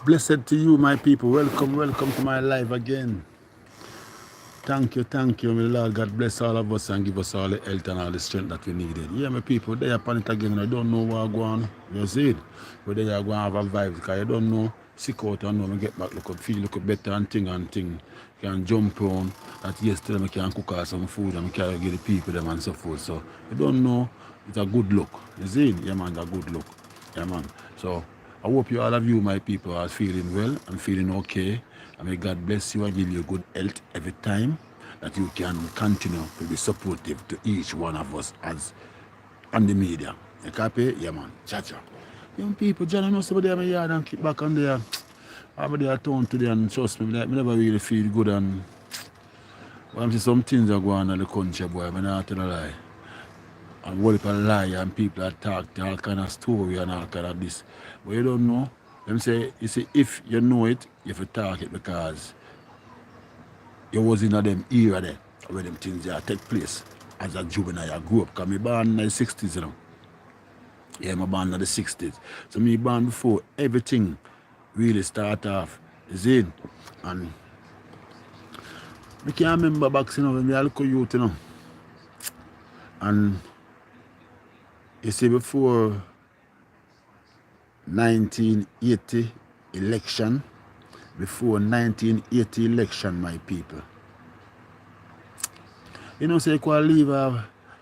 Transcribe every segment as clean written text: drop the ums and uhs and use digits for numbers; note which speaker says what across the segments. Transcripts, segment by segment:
Speaker 1: Blessed to you, my people. Welcome, welcome to my life again. Thank you. May the Lord God bless all of us and give us all the health and all the strength that we needed. Yeah, my people, they upon it again and I don't know what going on. You see it? But they are going to have a vibe because you don't know. Sick out and know me get back, look up, feel look up better and thing and thing. Can jump on. That yesterday I can cook out some food and I can give the people them and so forth. So you don't know. It's a good look. You see it? Yeah, man, it's a good look. Yeah, man. So I hope you all of you, my people, are feeling well and feeling okay. And may God bless you and give you good health every time that you can continue to be supportive to each one of us as on the media. You copy? Yeah, man. Cha-cha. Young people, John, I know somebody in my yard and keep back on there. I'm there at town today and trust me, like, I never really feel good and well, I'm see some things are going on in the country, boy. I'm not telling a lie. And what if I lie and people are talk all kind of story and all kind of this. But you don't know. Let me say, you see, if you know it, you have to talk it because you was in a them era there where them things there take place. As a juvenile, I grew up. Because I born in the 60s, you know. Yeah, I born in the 60s. So me born before everything really start off. You see? And I can't remember back, you know, when I look at youth, you know. And you see, before 1980 election, before 1980 election, my people. You know, say you can leave,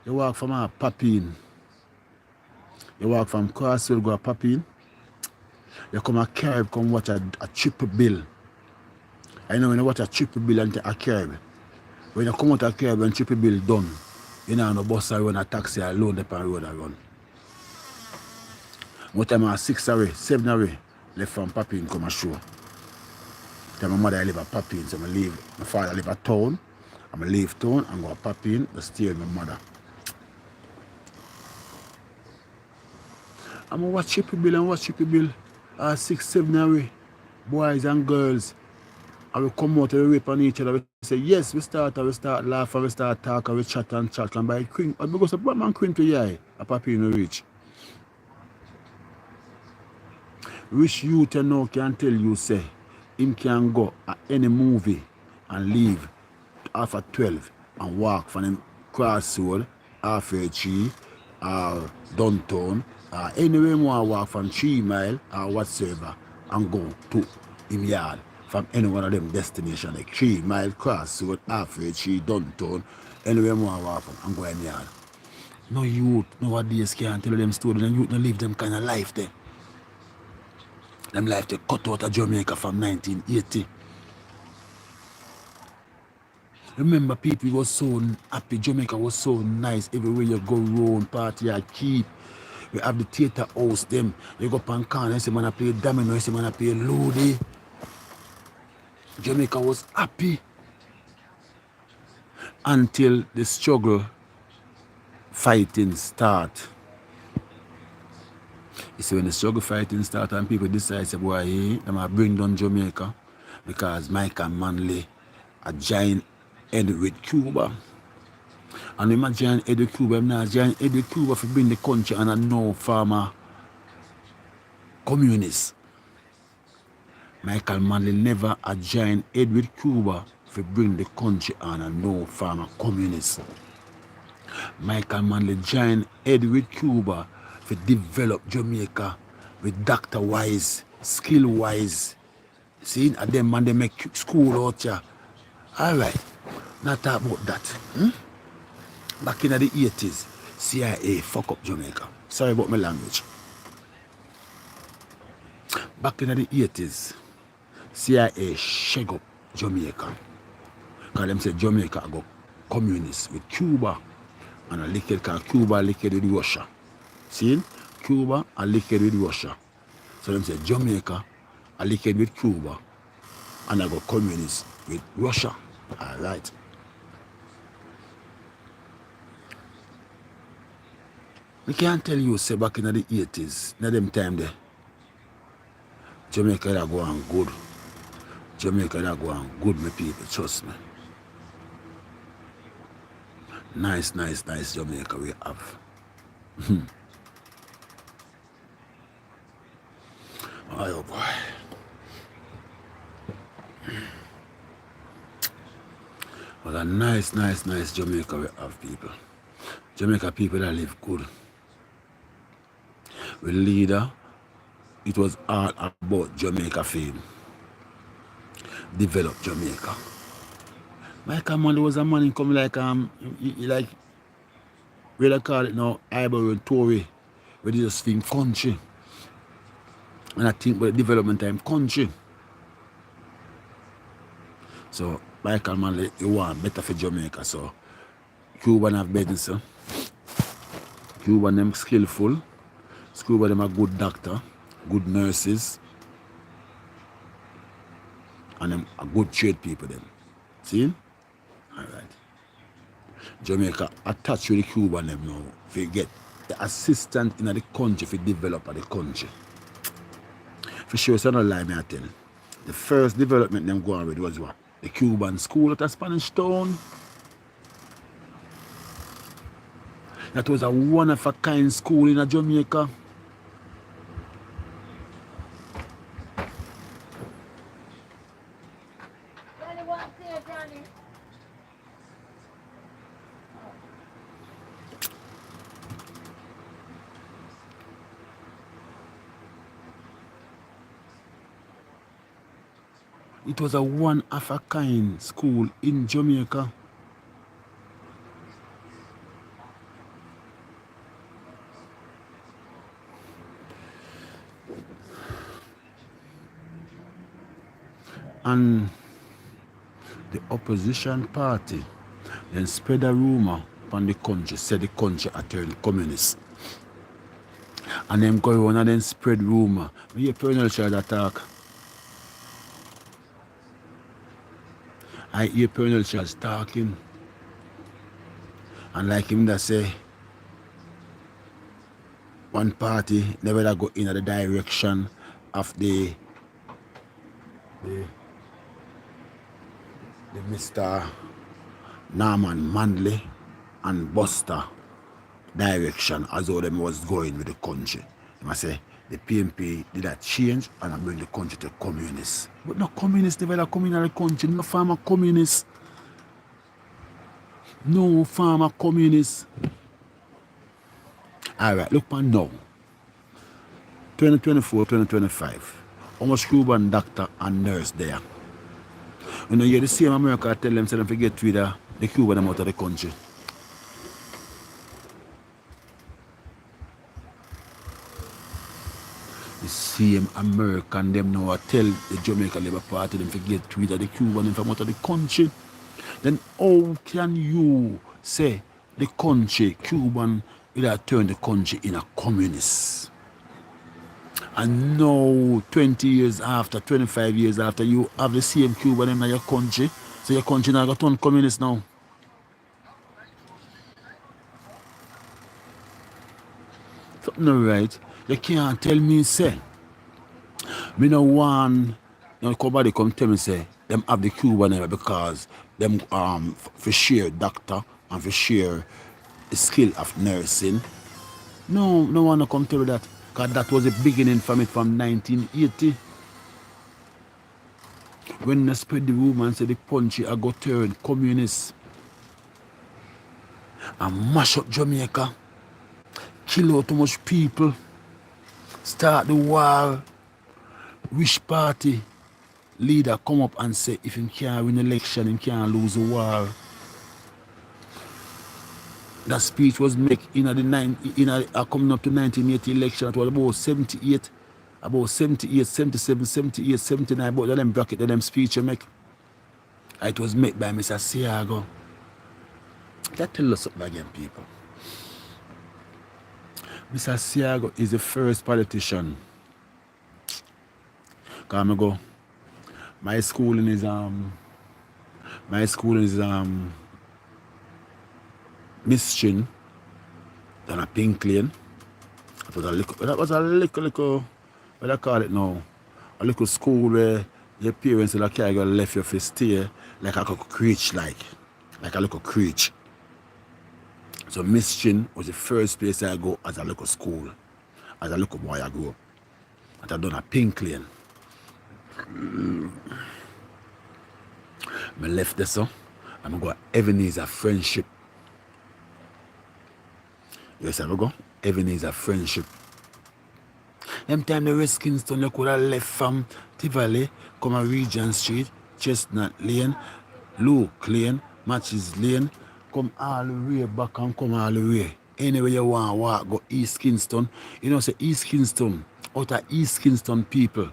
Speaker 1: you walk from a Papine. You walk from Crossfield, go to Papine. You come a Carib, come watch a triple bill. I know when you watch a triple bill and a Carib. When you come out a Carib and triple bill done, you know, no bus I run a taxi alone up on road I run. One time I 6 away, 7 away, left from Papine come a show. Then my mother live at Papine, so I leave. My father live at town. I'm going to leave town and go to Papine to stay with my mother. I'm going to watch triple bill and watch triple bill. 6, 7 away. Boys and girls. And we come out and we rape on each other. We say, yes, we start laugh and we start talk and we chat. And by Queen, because of man Queen to yai, a Papine reach. Which youth you know can tell you, say, him can go at any movie and leave after 12 and walk from him Crossroad, halfway tree, or downtown, or anywhere more walk from 3 mile or whatsoever and go to him yard from any one of them destinations, like 3 mile Crossroad, halfway tree, downtown, anywhere more walk from and go in yard. No youth nowadays can't tell them stories and youth no live them kind of life there. Them life they cut out of Jamaica from 1980. Remember, people was so happy. Jamaica was so nice. Everywhere you go round, party, I keep. We have the theater house, them. You go up and corner, you see man play domino, you see man play Lodi. Jamaica was happy. Until the struggle fighting start. You see, when the struggle fighting start and people decide, say, boy, hey, they might bring down Jamaica because Mike and Manley are giant head with Cuba. And when I join Eddie Cuba, I'm not join Eddie Cuba to bring the country and a no farmer communist. Michael Manley never a join Edward Cuba to bring the country on a no farmer communist. Michael Manley joined Edward Cuba to develop Jamaica with doctor wise, skill wise. See, and them man they make school out here. Alright, not talk about that. Back in the 80s, CIA fuck up Jamaica. Sorry about my language. Back in the 80s, CIA shake up Jamaica. Because them say Jamaica go communist with Cuba. And a liquid called Cuba liquid with Russia. See? Cuba a liquid with Russia. So them say Jamaica a liquid with Cuba. And I go communist with Russia. Alright. I can't tell you, say back in the 80s, in them time there, Jamaica that go on good. Jamaica that go on good, my people, trust me. Nice Jamaica we have. Oh boy. But a nice Jamaica we have people. Jamaica people that live good. With leader, it was all about Jamaica fame. Develop Jamaica. Michael Manley was a man in come like like we they call it now Ivory and Tory, where they just think country. And I think about development time country. So Michael Manley, you want better for Jamaica. So Cuban have business. Cuban them skillful. Cuban them a good doctor, good nurses, and them a good trade people them. See? Alright. Jamaica attached with the Cuban them now. If you get the assistant in the country if you develop the country. For sure, it's not lie me I tell. The first development them go on with was what? The Cuban school at a Spanish town. That was a one-of-a-kind school in Jamaica. It was a one-of-a-kind school in Jamaica. And the opposition party then spread a rumor upon the country, said the country had turned communist. And them go around and then spread rumor. We hear Colonel Child attack. I hear Colonel Child talking. And like him that say, one party never go in the direction of the Mr. Norman Manley and Buster direction as though them was going with the country. I say the PMP did that change and I bring the country to communists. But no communists never come in the country, no farmer communists. No farmer communists. Alright, look man now. 2024, 2025. How much Cuban doctor and nurse there? You know, you're the same America tell them, say them forget with the Cuban them out of the country. The same American them now tell the Jamaica Labour Party them forget with the Cuban them from out of the country. Then how can you say the country, Cuban, will turn the country in a communist? And now, 20 years after, 25 years after, you have the same Cuban in your country. So your country now got turned communist now. Something not right. You can't tell me, say, me no want, somebody come tell me, say, them have the Cuban name because them for share doctor and for share the skill of nursing. No one come tell me that. Because that was the beginning from it from 1980. When they spread the rumor and said the country I got turned communist. And mash up Jamaica. Kill out too much people. Start the war. Which party leader come up and say if he can't win election, he can't lose the war. That speech was made in coming up to 1980 election. It was about 78, 77, 78, 79, about them bracket, them speech you make. It was made by Mr. Siago. That tell us something again, people. Mr. Siago is the first politician. Come go. My schooling is Miss Chin than a Pink Lane. That was a little, what I call it now, a little school where your parents will carry you left you for stay like a creech like a little creech. So Miss Chin was the first place I go as a little school. As a little boy I grew up. And I done a Pink Lane. I left there so. I'm going to go Ebenezer Friendship. Yes, I'm going to go Ebenezer Friendship. Them time the rest Kingston, you could have left from Tivoli, come a Regent Street, Chestnut Lane, Luke Lane, Matches Lane, come all the way back and come all the way. Anywhere you want to walk, go East Kingston. You know, say East Kingston, out of East Kingston people,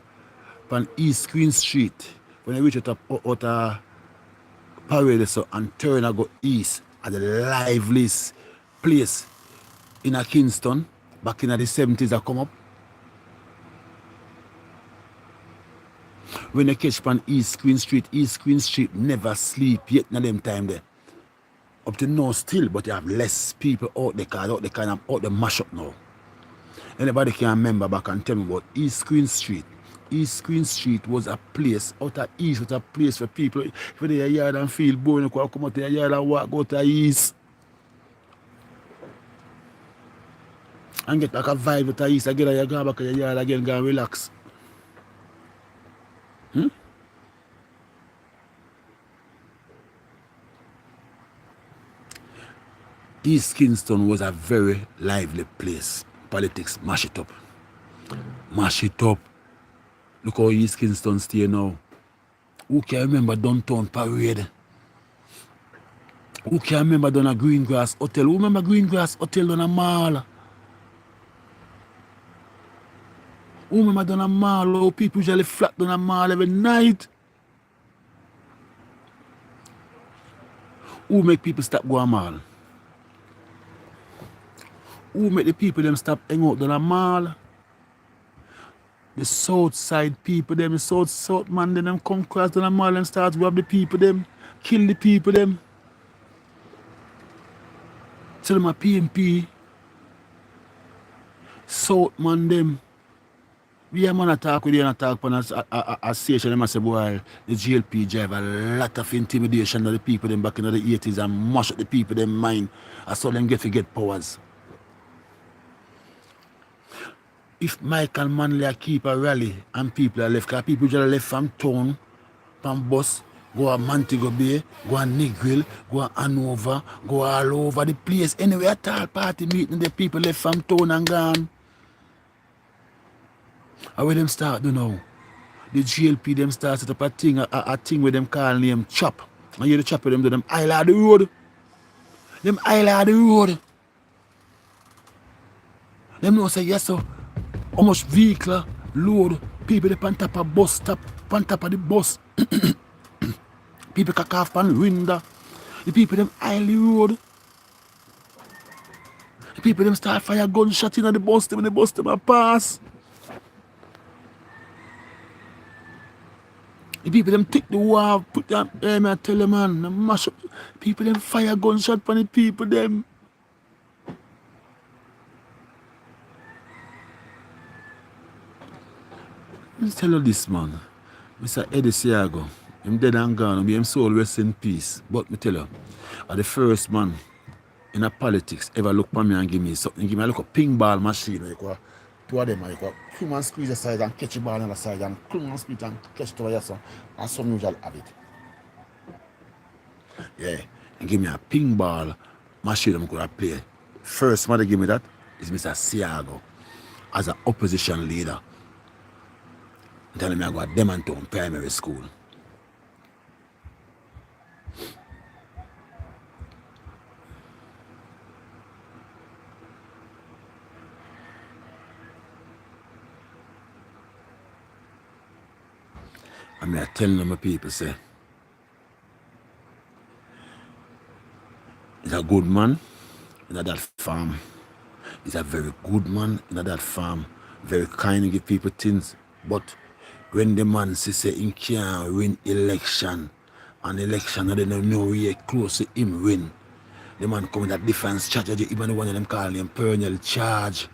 Speaker 1: on East Queen Street, when you reach out of Parade so, and turn and go east at the liveliest place in a Kingston, back in the 70s I come up. When you catch on East Queen Street never sleep yet in them time there. Up to now still, but you have less people out there, because out there kind of out the mash up now. Anybody can remember back and tell me about East Queen Street. East Queen Street was a place, out of East was a place for people. If they are yard and feel boring, you can come out to the yard and walk out to East. And get like a vibe with the East again, and you go back to your yard again, go and relax. East Kingston was a very lively place. Politics, mash it up. Mash it up. Look how East Kingston stay now. Who can remember downtown parade? Who can remember down a Green Grass Hotel? Who remember Green Grass Hotel down a mall? Who remember down a mall? How people usually flat down a mall every night? Who make people stop going mall? Who make the people them stop hang out down a mall? The south side people them, the south man them come across down a mall and start rob the people them, kill the people them. Tell them a PMP. South man them. We a man attack with you and attack on a station, them a say, boy, the GLP drive a lot of intimidation of the people them back in the 80s and mash up the people them mind. That's how them get powers. If Michael Manley keep a rally and people are left, because people just left from town, from bus, go to Montego Bay, go to Negril, go to Hanover, go all over the place. Anyway, a tall party meeting, the people left from town and gone. And where them start do now? The GLP them start set up a thing where them call name chop. And you the chop with them do them island the road. Them island the road. Them know say yes so how much vehicle load people they on top of bus stop, on top of the bus. People can off on window. The people them island the road. The people them start fire gunshot in the bus them and the bus them a pass. The people them take the wall, put them, I tell them, man, them mash up. People them fire gunshot for the people them. Let me tell you this, man. Mr. Eddie Siago, him dead and gone, and him soul rest in peace. But me tell you, I'm the first man in a politics ever look for me and give me something. Give me a look a ping ball machine. Where you go, two of them, you go, come and squeeze the side and catch the ball on the side and come and spit and catch it over your son. And some usually have it. Yeah, and give me a ping ball machine I'm going to play. First man to give me that is Mr. Siago as an opposition leader. Telling me I go to Demontown Primary School. And I telling them my people say, he's a good man in that farm. He's a very good man in that farm. Very kind and give people things. But when the man say he can't win election, and election and they don't know we close to him win, the man come with a different strategy, even the one of them call him perennial charge.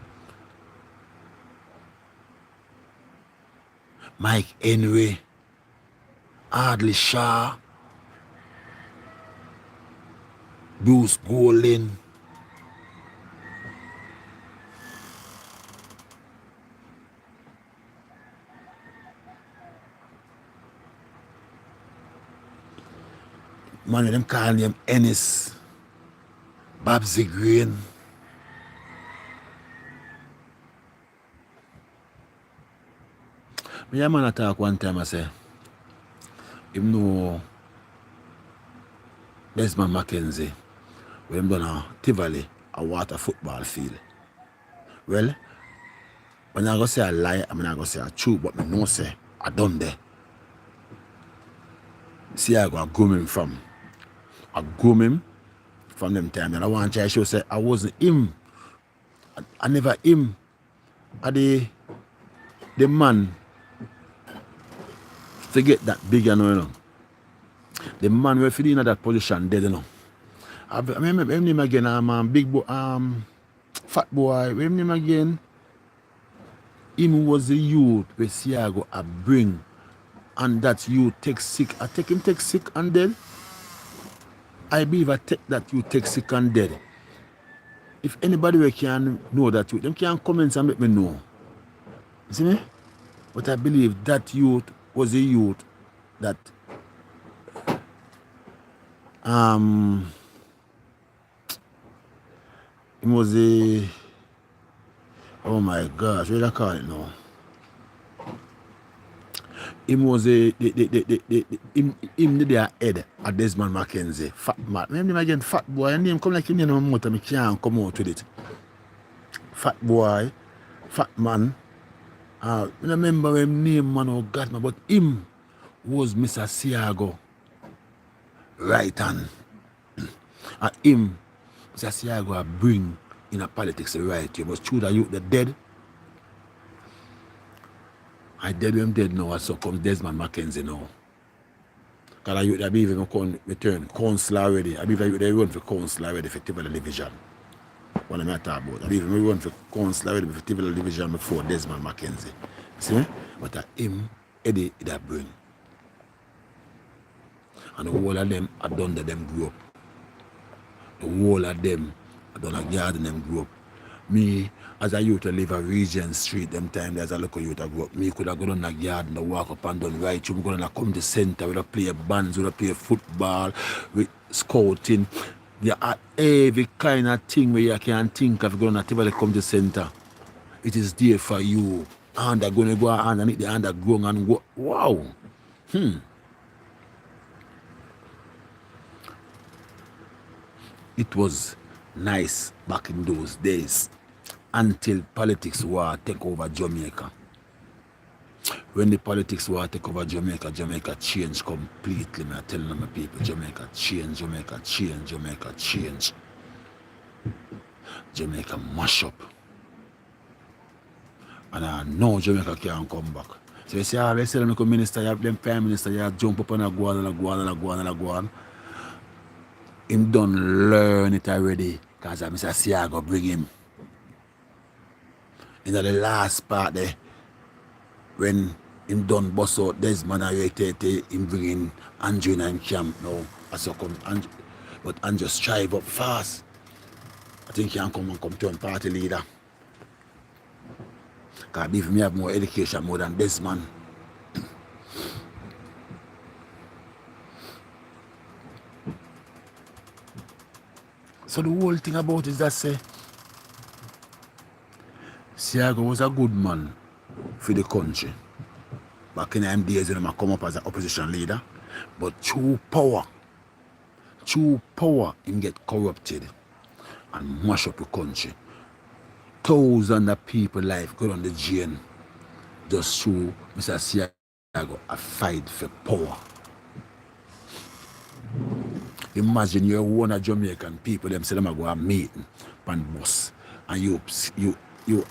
Speaker 1: Mike Henry, Hardly Shaw, Bruce Golden. man with them call him Ennis, Babsy Green. Me a man a talk one time, I say, him know Desmond Mackenzie, when him done a Tivoli, a water football field. Well, when I go say a lie, I'm not going to say a truth, but I know say I done there. See, I go groom him from. I groom him from them time. And I want to show say I wasn't him. I never him. I the man to get that big, you know. The man who fit in that position dead, you know. I remember him name again, big boy, fat boy, him name again. Him was the youth where Siago I bring, and that you take sick. I take him take sick and dead. I believe I take that you take sick and dead. If anybody we can know that you, them can comment and let me know. You see me? But I believe that youth was a youth that it was a, oh my gosh, what do I call it now? Him was a him the head at Desmond Mackenzie. Fat man. Remember him again, fat boy. And name come like him in my mouth and I can't come out with it. Fat boy, fat man. I remember him name, man, oh God, man, but him was Mr. Siago right hand. And him, Mr. Siago, I bring in a politics right here. But true that you the dead. I dead when I'm dead now, so comes Desmond Mackenzie now. Because I believe him come return council already. I believe they run for council already for Tivoli Division. What am I talking about? I believe him run for council already for Tivoli Division before Desmond Mackenzie. See me? But him, Eddie, that bring. And the whole of them, I done that them grew up. The whole of them, I done a garden them grew up. Me, as a youth, I live a Regent Street, them time as a local youth, I grew up. Me could have gone on the garden, I walk up and done right. You go on and come to the center, we play bands, we play football, with scouting. There are every kind of thing where you can think of going to come to the center. It is there for you. And they're going to go underneath the underground and go, wow. It was nice back in those days until politics war take over Jamaica. When the politics war take over Jamaica, Jamaica changed completely. I'm telling my people, Jamaica changed, Jamaica changed, Jamaica changed. Jamaica mash up. And I know Jamaica can't come back. So you see, they say them minister, you have them prime minister, you have jump up and go on and go on and go on and go on. Him done learn it already, because Mr. Siago bring him. In the last part there, when him done bust out Desmond and him bring in Andrew in camp now. So come, but Andrew strive up fast. I think he can come and turn party leader. Because if me have more education more than Desmond. So the whole thing about it is that say Siago was a good man for the country. Back in them days when I come up as an opposition leader. But through power, him get corrupted and mash up the country. Thousands of people life go on the jail just through Mr. Siago a fight for power. Imagine you're one of Jamaican people, them say them go a meeting on bus, and you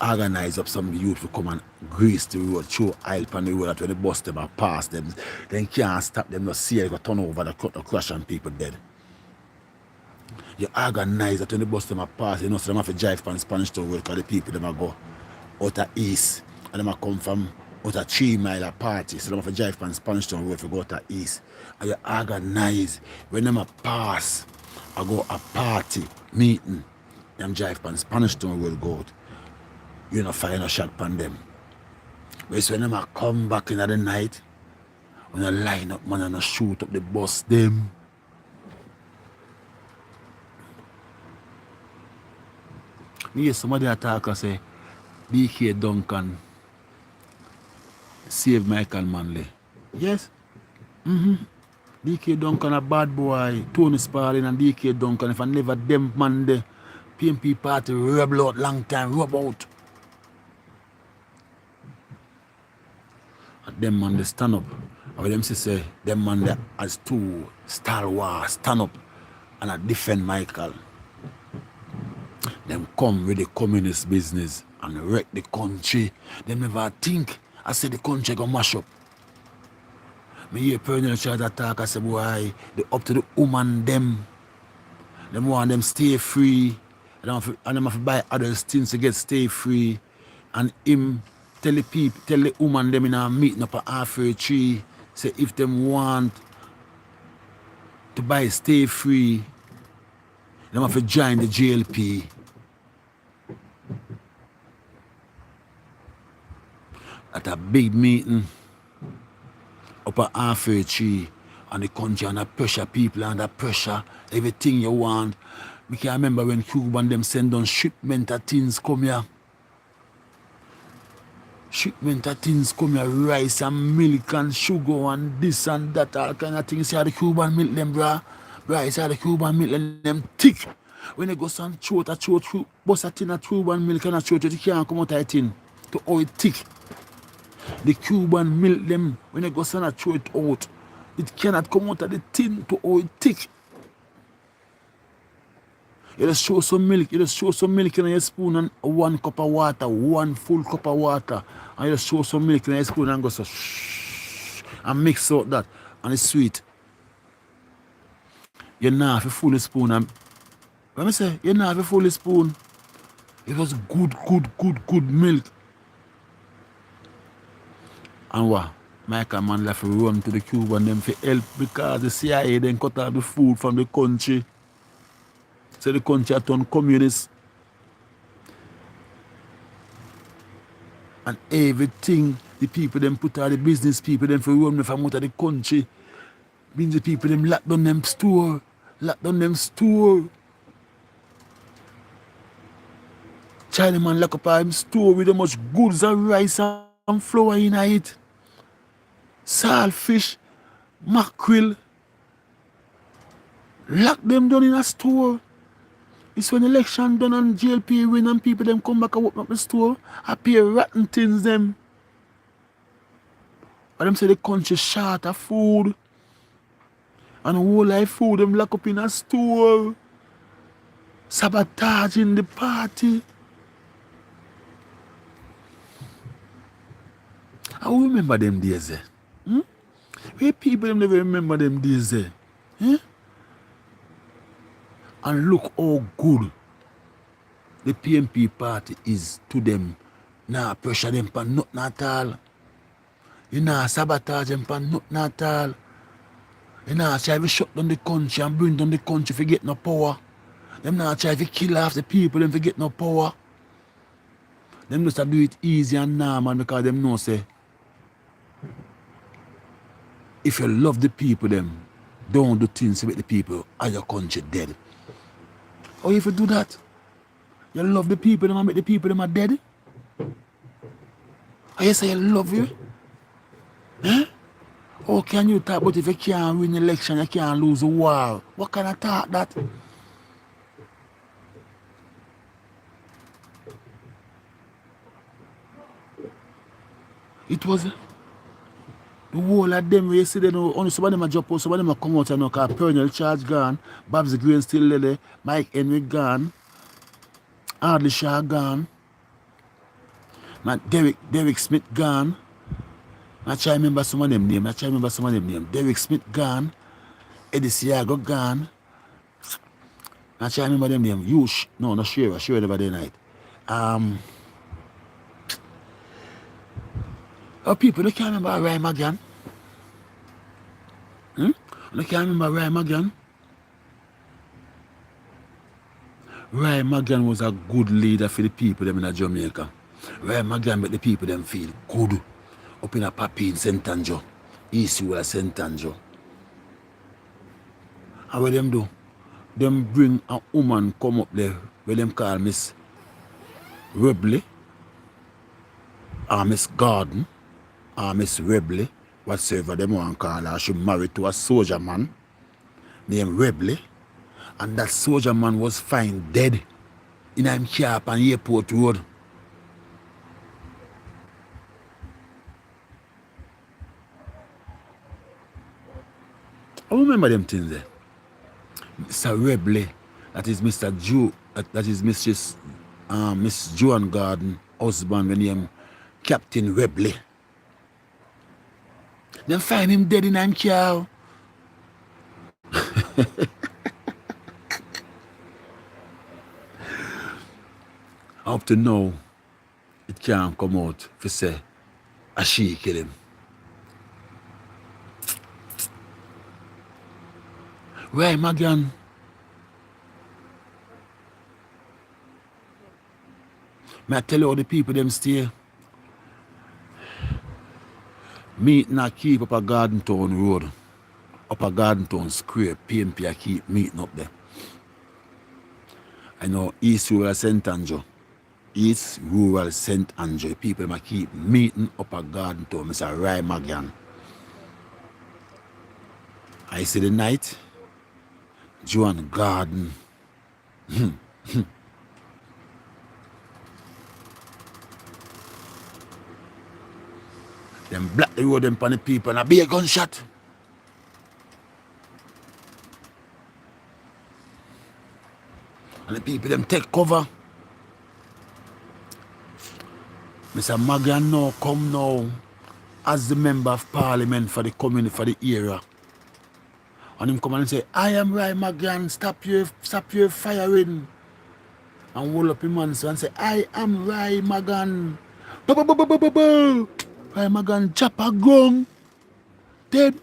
Speaker 1: organize up some youth to come and grease the road, throw oil on the road that when the bus them and pass them, then can't stop them, no see it go turn over, the crash and people dead. You organize that when the bus them a pass, you know, so them have to drive from Spanish Town Road because the people them a go out of east, and them a come from out of 3 mile a party, so them have to drive from Spanish Town Road to go out of east. And you organize when them a pass, I go a party meeting, them drive from Spanish Town Road go out. You know, fire no shot on them. But when them a come back in the night, when they line up, man, and shoot up the bus them. Me hear somebody attack and say, BK Duncan save Michael Manley. Yes. DK Duncan a bad boy. Tony Sparling and DK Duncan. If I never them man the PMP party rebel out long time, rub out. And them man they stand up. And them say them man they as two stalwart stand up and I defend Michael. Them come with the communist business and wreck the country. Them never think I say the country gonna mash up. Me hear Colonel Charles attack, I say boy, they up to the woman them. Them want them stay free. And them have to buy other things to get stay free. And him tell the people, tell the woman them in a meeting up at halfway tree, say if them want to buy stay free, them have to join the JLP. At a big meeting up at halfway tree and the country under pressure, people under pressure, everything you want. We can remember when Cuban them send on shipment of things come here. Shipment of things come here, rice and milk and sugar and this and that, all kind of things. See how the Cuban milk them, bruh. Right, see how the Cuban milk them thick. When they go some throat, bust a tin of Cuban milk and a throat, you can't come out of a tin to how it thick. The Cuban milk them, when they go some a throw it out, it cannot come out of the tin to how it thick. You just show some milk, in your spoon and 1 cup of water, 1 full cup of water. And you just show some milk in your spoon and go so shh, and mix out that. And it's sweet. You now have a full spoon. And let me say, you now have a full spoon. It was good milk. And what? Michael man left to run to the Cuban them for help because the CIA then cut out the food from the country. So the country had turned communist. And everything the people them put out, the business people them for run from out of the country. Means the people them lock down them store. China man lock up him store with how much goods and rice and flour in it. Saltfish, mackerel. Lock them down in a store. It's when election done and JLP win and people them come back and open up the store. Appear rotten things them. And them say the country short of food. And the whole life food them lock up in a store. Sabotaging the party. I remember them days there. Where people them never remember them days there. And look how good the PMP party is to them. Nah, pressure them for nothing at all. You know, sabotage them for nothing at all. You know, try to shut down the country and bring down the country for get no power. Them not try to kill off the people them for get no power. Them just do it easy and normal because them know say if you love the people them, don't do things with the people and your country dead. Or if you do that, you love the people them and make the people them are dead. Or you say you love you? How can you talk about if you can't win election, you can't lose a war? What kind of talk that? It was the whole of them where you see them, only some of them are drop out, some of them are come out and now because Colonel Charge gone, Babs Green still there, Mike Henry gone, Hardly Shaw gone, Derek Smith gone. I try to remember some of them names. Derek Smith gone, Eddie Siago gone. I try to remember them names. Yush, no, not Shira the other night. Oh, people, they can't remember Ryan again. They can't remember Ryan again. Ryan McGann was a good leader for the people them in Jamaica. Ryan McGann made the people them feel good. Up in a Papi in St. Andrew. East West St. Andrew. And what them do? Them bring a woman come up there where them call Miss Webley, or Miss Garden, or Miss Webley, whatsoever them want to call her, she married to a soldier man named Webley, and that soldier man was found dead in him car on Airport Road. I remember them things there. Mr. Webley, that is Mr. Joe, that is Miss Joan Garden husband, when him Captain Webley. Them find him dead in him car. Up to now, it can't come out to say a she kill him. Why, Magan? May I tell you how the people them stay? Meeting I keep up a Garden Town Road, up a Garden Town Square, PMP I keep meeting up there. I know East Rural St. Andrew. East Rural St. Andrew. People might keep meeting up a Garden Town. Mr. Rai Magan. I see the night, Joan Garden. Them black the road them on the people and a be a gunshot. And the people them take cover. Mr. Magan now come now as the member of parliament for the community, for the area. And him come and say, I am Rai Magan, stop your firing. And hold up him and say, I am Rai Magan. Rai Magan chop a gun. Dead.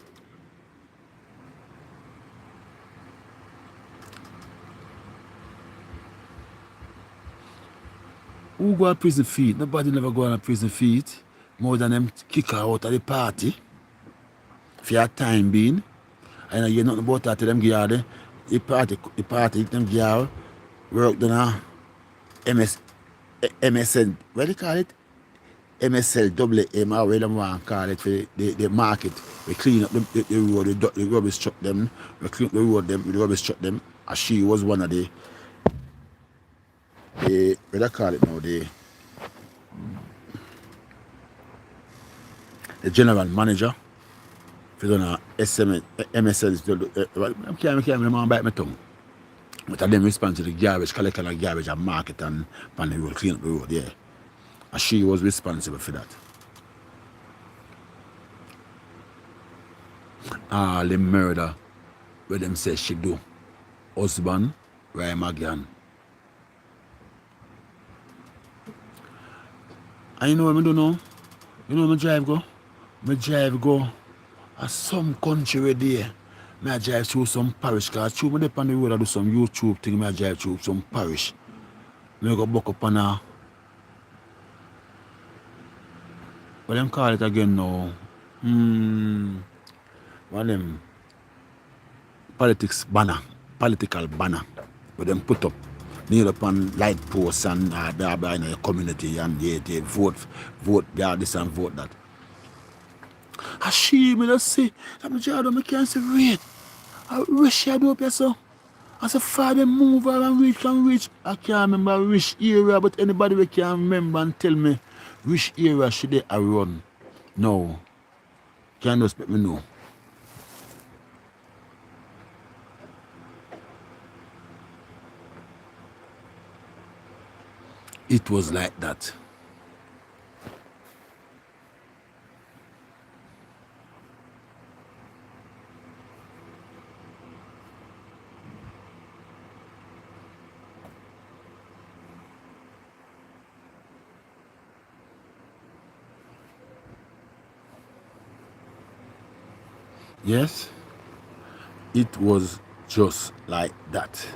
Speaker 1: Who go on prison feet? Nobody never go on a prison feet. More than them kick her out of the party. For your time being. I know you nothing about that to them gear. The party, them gear work done MSL, what do you call it? MSL double M, or whatever them want to call it, for the market. We clean up the road, the rubbish truck them, we clean up the road them, the rubbish truck them. And she was one of the what do you call it now, the general manager. If you don't know, MSL, I can't remember bite my tongue. But I them respond to the garbage, collecting the garbage and market and on the road, clean up the road, yeah. And she was responsible for that. All the murder where them say she do. Husband, Rai Magan. And you know what I don't know? You know where I drive go? I drive go at some country where there. I drive through some parish, because through me on the road I do some YouTube thing, I drive through some parish. I go back up on a, what them call it again now? One of them political banner, where them put up near upon light posts and there in the community, and they vote there, this and vote that. I see me just say, I'm Jordan, I can't say wait. I wish I do up here so. I said, Father, move and reach. I can't remember which area, but anybody we can remember and tell me which area should they run. No. Can't just let me know. It was like that. Yes, it was just like that.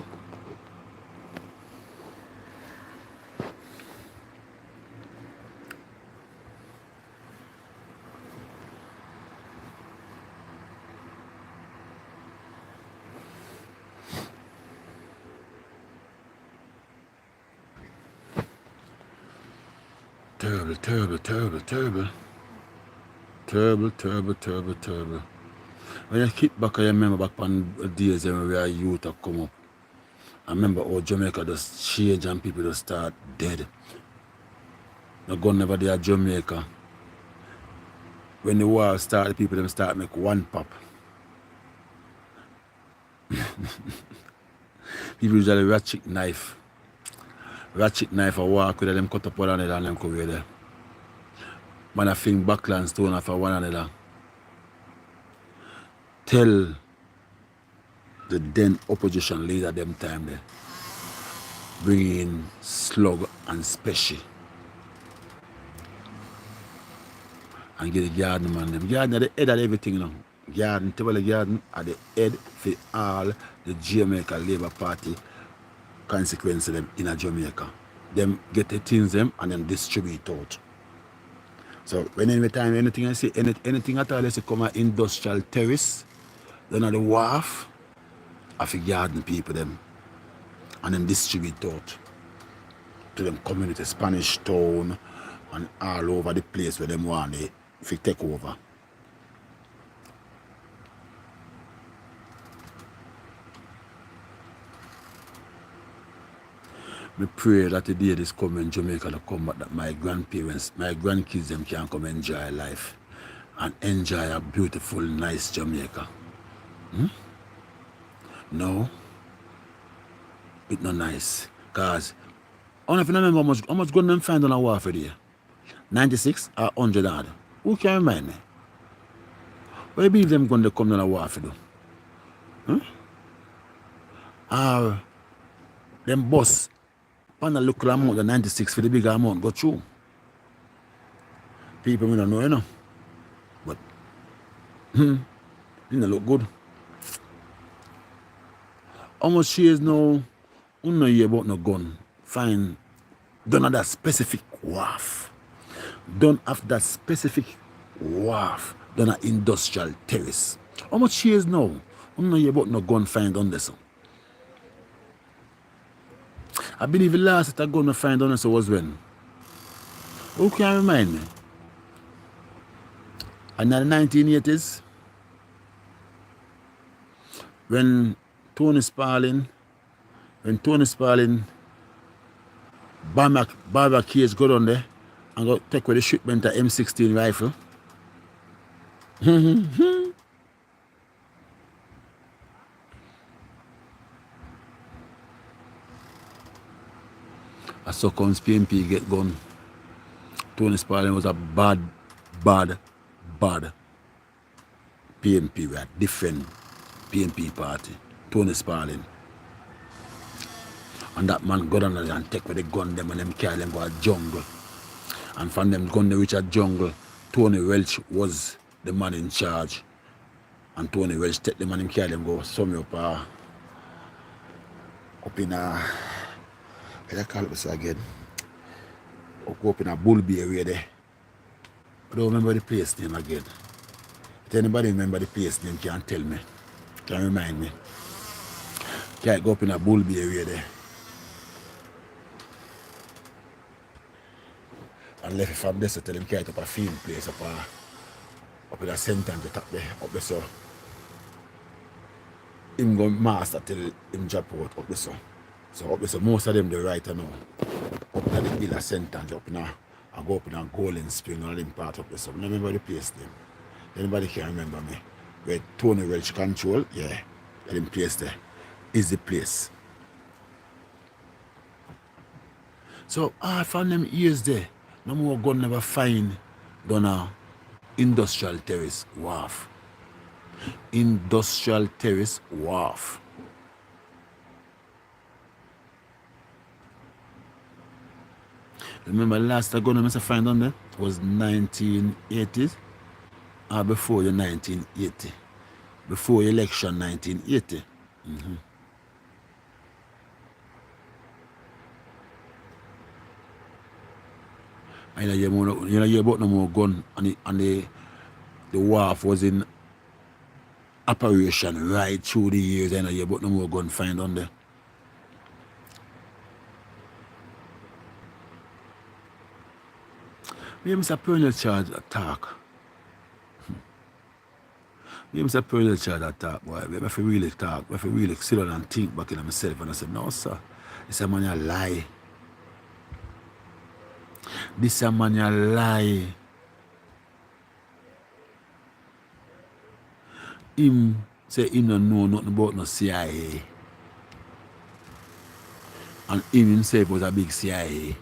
Speaker 1: Terrible, terrible, terrible, terrible. Terrible, terrible, terrible, terrible. When you keep back, I remember back on the days when we were youth to come up. I remember how Jamaica just change and people just start dead. No gun never there at Jamaica. When the war started, people them start make one pop. People usually ratchet knife. Ratchet knife or walk with them cut up one another and them come away there. Man I think backland stone off one another. Tell the then opposition leader them time there. Bring in slug and special. And get the garden man them. Garden at the head of everything now. Garden, table garden at the head for all the Jamaica Labour Party consequences of them in Jamaica. Them get the things them and then distribute out. So when any time anything I see anything at all, they say come an industrial terrace, then at the wharf, I the garden people them and then distribute out to them community, Spanish town and all over the place where them want it if you take over. I pray that the day this come in Jamaica to come back, that my grandparents, my grandkids them can come enjoy life and enjoy a beautiful, nice Jamaica. No, it's not nice. Cause I don't know if you remember how much gun them find on a warfare there. 96 or 100 odd. Who can remind me? What do you believe them gun they come down a warfare do? Or them bus on the local amount, the 96 for the bigger amount go through. People may not know, you know. But it don't look good. How much shares now? You know hear about no gun. Fine. Don't have that specific wharf. Don't have that specific wharf. Don't have industrial terrace. How much shares now? You know hear about no gun find on this. I believe the last that I gun I find on this was when? Who can remind me? In the 1980s, when Tony Spalding, Barbara Cage got on there and got take with the shipment of M16 rifle. I saw comes PMP get gun. Tony Spalding was a bad PMP. We had different PMP party. Tony Spalding. And that man got on and take with the gun them and them carry them go to jungle. And from them gun they reach a jungle, Tony Welch was the man in charge. And Tony Welch take them and him carry them go somewhere up in a what I call it this again? Up in a Bullby area there. I don't remember the place name again. If anybody remember the place name can tell me. Can remind me. Can't go up in a Bullby area there. And left it from there, so tell him carry it up a field place up in a center and up there so him go master till him drop out up there so. So up there so most of them the writer now. Up in the hill center and up in a I go up in a Golden Spring and them part up there so. I remember the place name. Anybody can remember me? Where Tony Welch control, yeah. That him place there is the place. So I found them years there. No more gun never find done a industrial terrace wharf. Industrial terrace wharf. Remember the last gun I must find on there was 1980s or before the 1980. Before election 1980. You know, hear about no more gun and the wharf was in operation right through the years. You know, hear about no more gun find on there. Me Mr. Pearl charge attack. Me Mr. Pearl charge attack, boy. Me have to really talk. Me have to really sit down and think back in myself. And I said, no, sir. This a man a lie. This a man a lie. Him say him don't know nothing about no CIA. And him himself was a big CIA.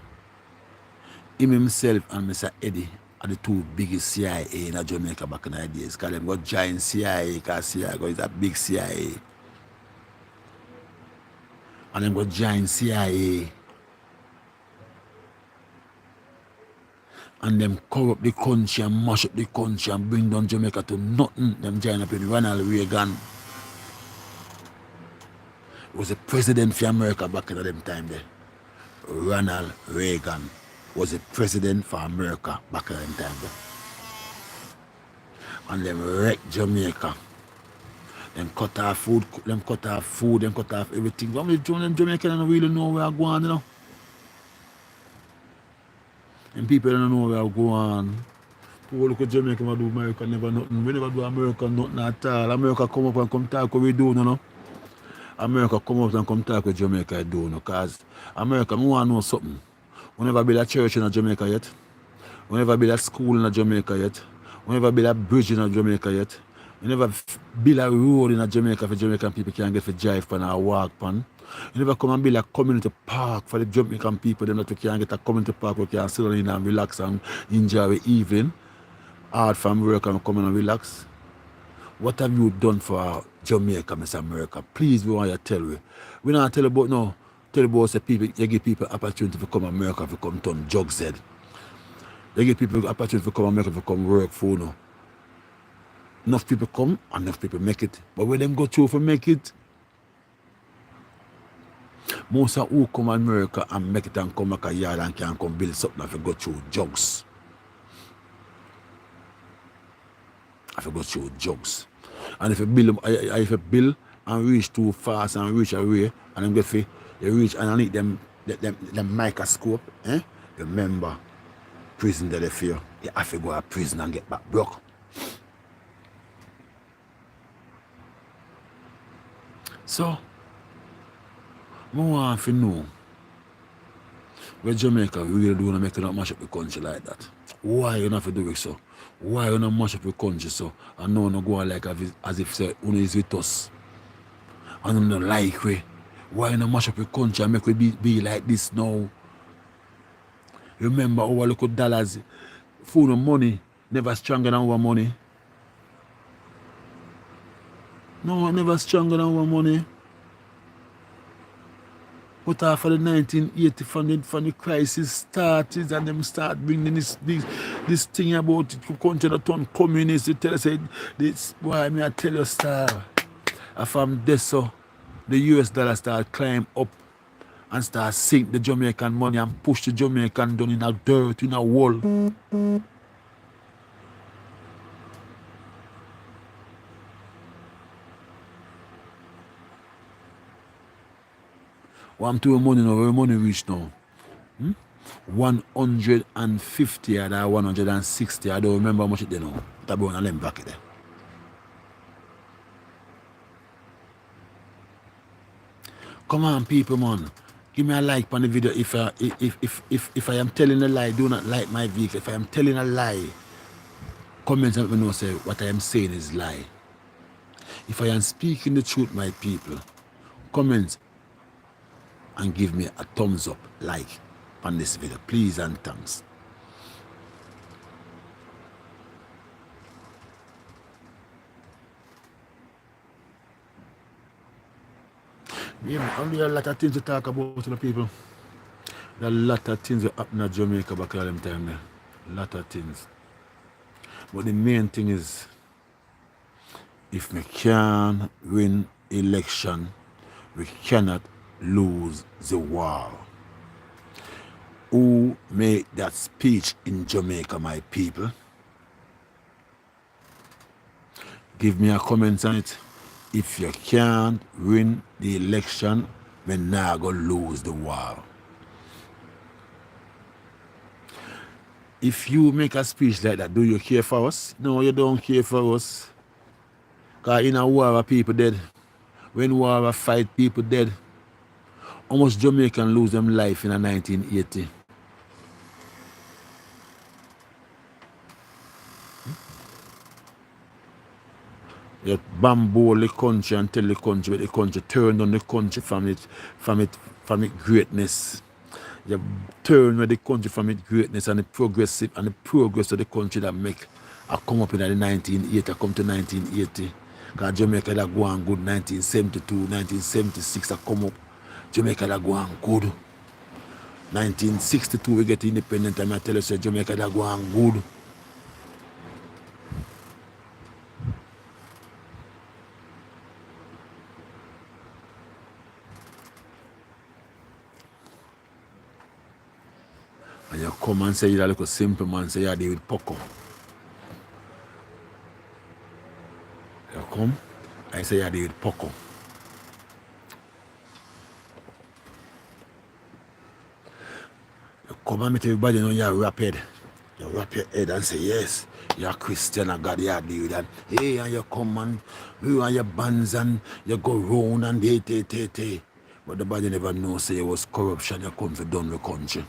Speaker 1: Him himself and Mr. Eddie are the two biggest CIA in Jamaica back in the days. Because them got giant CIA, because CIA is a big CIA. And them got giant CIA. And them corrupt the country and mash up the country and bring down Jamaica to nothing. Them giant up in Ronald Reagan. Was the president for America back in them time there. Ronald Reagan was the president for America back in them time there. And them wrecked Jamaica. Them cut off food, them cut off everything. What them Jamaica don't really know where I'm going, you know. And people don't know where I'm going. People look at Jamaica and do America never nothing. We never do America nothing at all. America come up and come talk what we do, you know. America come up and come talk with Jamaica do, you know. Because America, I want to know something. We never build a church in Jamaica yet. We never build a school in Jamaica yet. We never build a bridge in Jamaica yet. We never build a road in Jamaica for Jamaican people can get for drive pan or walk pan. You never come and build a community park for the Jamaican people them that we can get a community park where we can sit down in and relax and enjoy the evening. Hard from work and come in and relax. What have you done for Jamaica, Mr. America? Please, we want you to tell me. We not tell about no. Tell about the people, you give people opportunity to come to America to come turn drugs head. You give people opportunity to come to America to come work for no. Enough people come and enough people make it. But when them go through for make it, most of who come to America and make it and come back a yard and can come build something if you go through drugs. If you go through drugs. And if you build and reach too fast and reach away and them get for you reach underneath them microscope, remember prison that they fear. You have to go to prison and get back broke. So I want to know where Jamaica really do not make it not mash up the country like that. Why you not have to do it so? Why you not mash up the country so? And no one go on like as if say one is with us. And you don't like we. Why you not mash up the country and make it be like this now? Remember our local dollars, food and money, never stronger than our money. No, never stronger than our money. But after the 1980 from the crisis started and them start bringing this thing about the country that turn communist, they tell us this why I tell you star. From this so the US dollar start climb up and start sink the Jamaican money and push the Jamaican down in a dirt, in a wall. What I'm to money now, where money reach now? 150 or 160, I don't remember how much it is now. It's about a limb back there. Come on, people, man. Give me a like on the video if I am telling a lie. Do not like my video. If I am telling a lie, comment and let me know say what I am saying is lie. If I am speaking the truth, my people, comment and give me a thumbs up, like on this video, please and thanks. Yeah, only a lot of things to talk about to the people. There are a lot of things that happen in Jamaica back at them time there. A lot of things. But the main thing is, if we can win election, we cannot lose the war. Who made that speech in Jamaica, my people? Give me a comment on it. If you can't win the election, we're not going to lose the war. If you make a speech like that, do you care for us? No, you don't care for us. Because in a war, people dead. When war fight, people dead. How much Jamaican lose them life in a 1980? You bamboo the country and tell the country turn on the country from its greatness. You turn the country from its greatness and the progress of the country that make I come up in the 1980, I come to 1980. Because Jamaica that go on good 1972, 1976 I come up. Jamaica that go on good. 1962 we get independent and I tell you say Jamaica that go on good. And you come and say you're like a simple man, say you're there with Poco. You come and say you're there with Poco. You come and meet everybody, you know you're rapid. You wrap your head and say, yes, you're a Christian and God, you're there with that. Hey, and you come and you and your bands and you go round and they. But the body never knows say it was corruption, you come to done the country.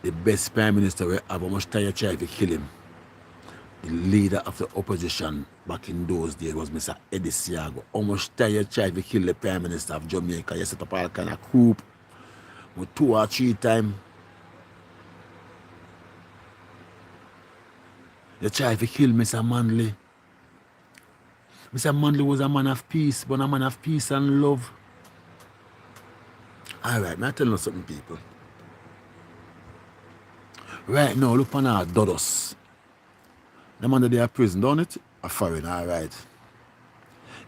Speaker 1: The best prime minister we have, how much time you try to kill him? The leader of the opposition back in those days was Mr. Eddie Siago. How much time you try to kill the prime minister of Jamaica? You set up all kind of coup with 2 or 3 times. You try to kill Mr. Manley. Mr. Manley was a man of peace, but a man of peace and love. Alright, I tell you something, people. Right now, look on our Dodos. The man that they are prison, don't it? A foreign, alright.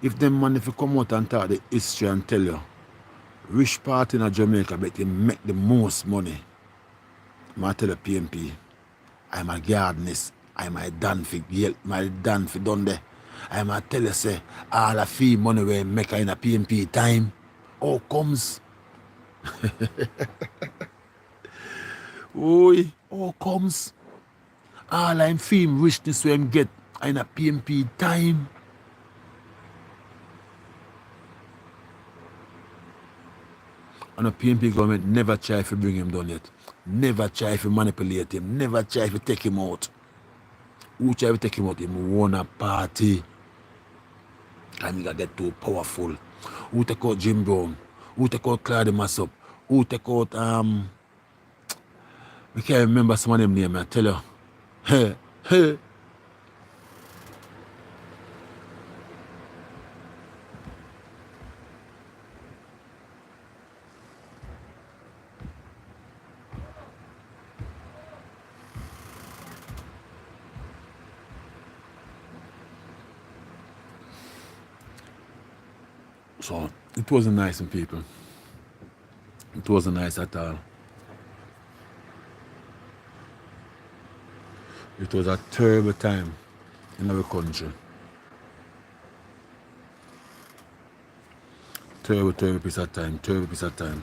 Speaker 1: If them man, if you come out and talk the history and tell you, rich part in Jamaica, but they make the most money. I tell you, PMP, I'm a gardenist, I'm a Danfig, my Danfig done there. I'm a tell you, say, all the fee money we make in a PMP time, all comes. Oi, all comes. All I'm fame richness we get in a PMP time. And the PMP government never try to bring him down yet. Never try to manipulate him. Never try to take him out. Who try to take him out? Him won a party. And he got get too powerful. Who take out Jim Brown? Who take out Claude Massop? Who take out I can't remember some of them names, I tell you. Hey. So it wasn't nice, people. It wasn't nice at all. It was a terrible time in our country. Terrible piece of time. Terrible piece of time.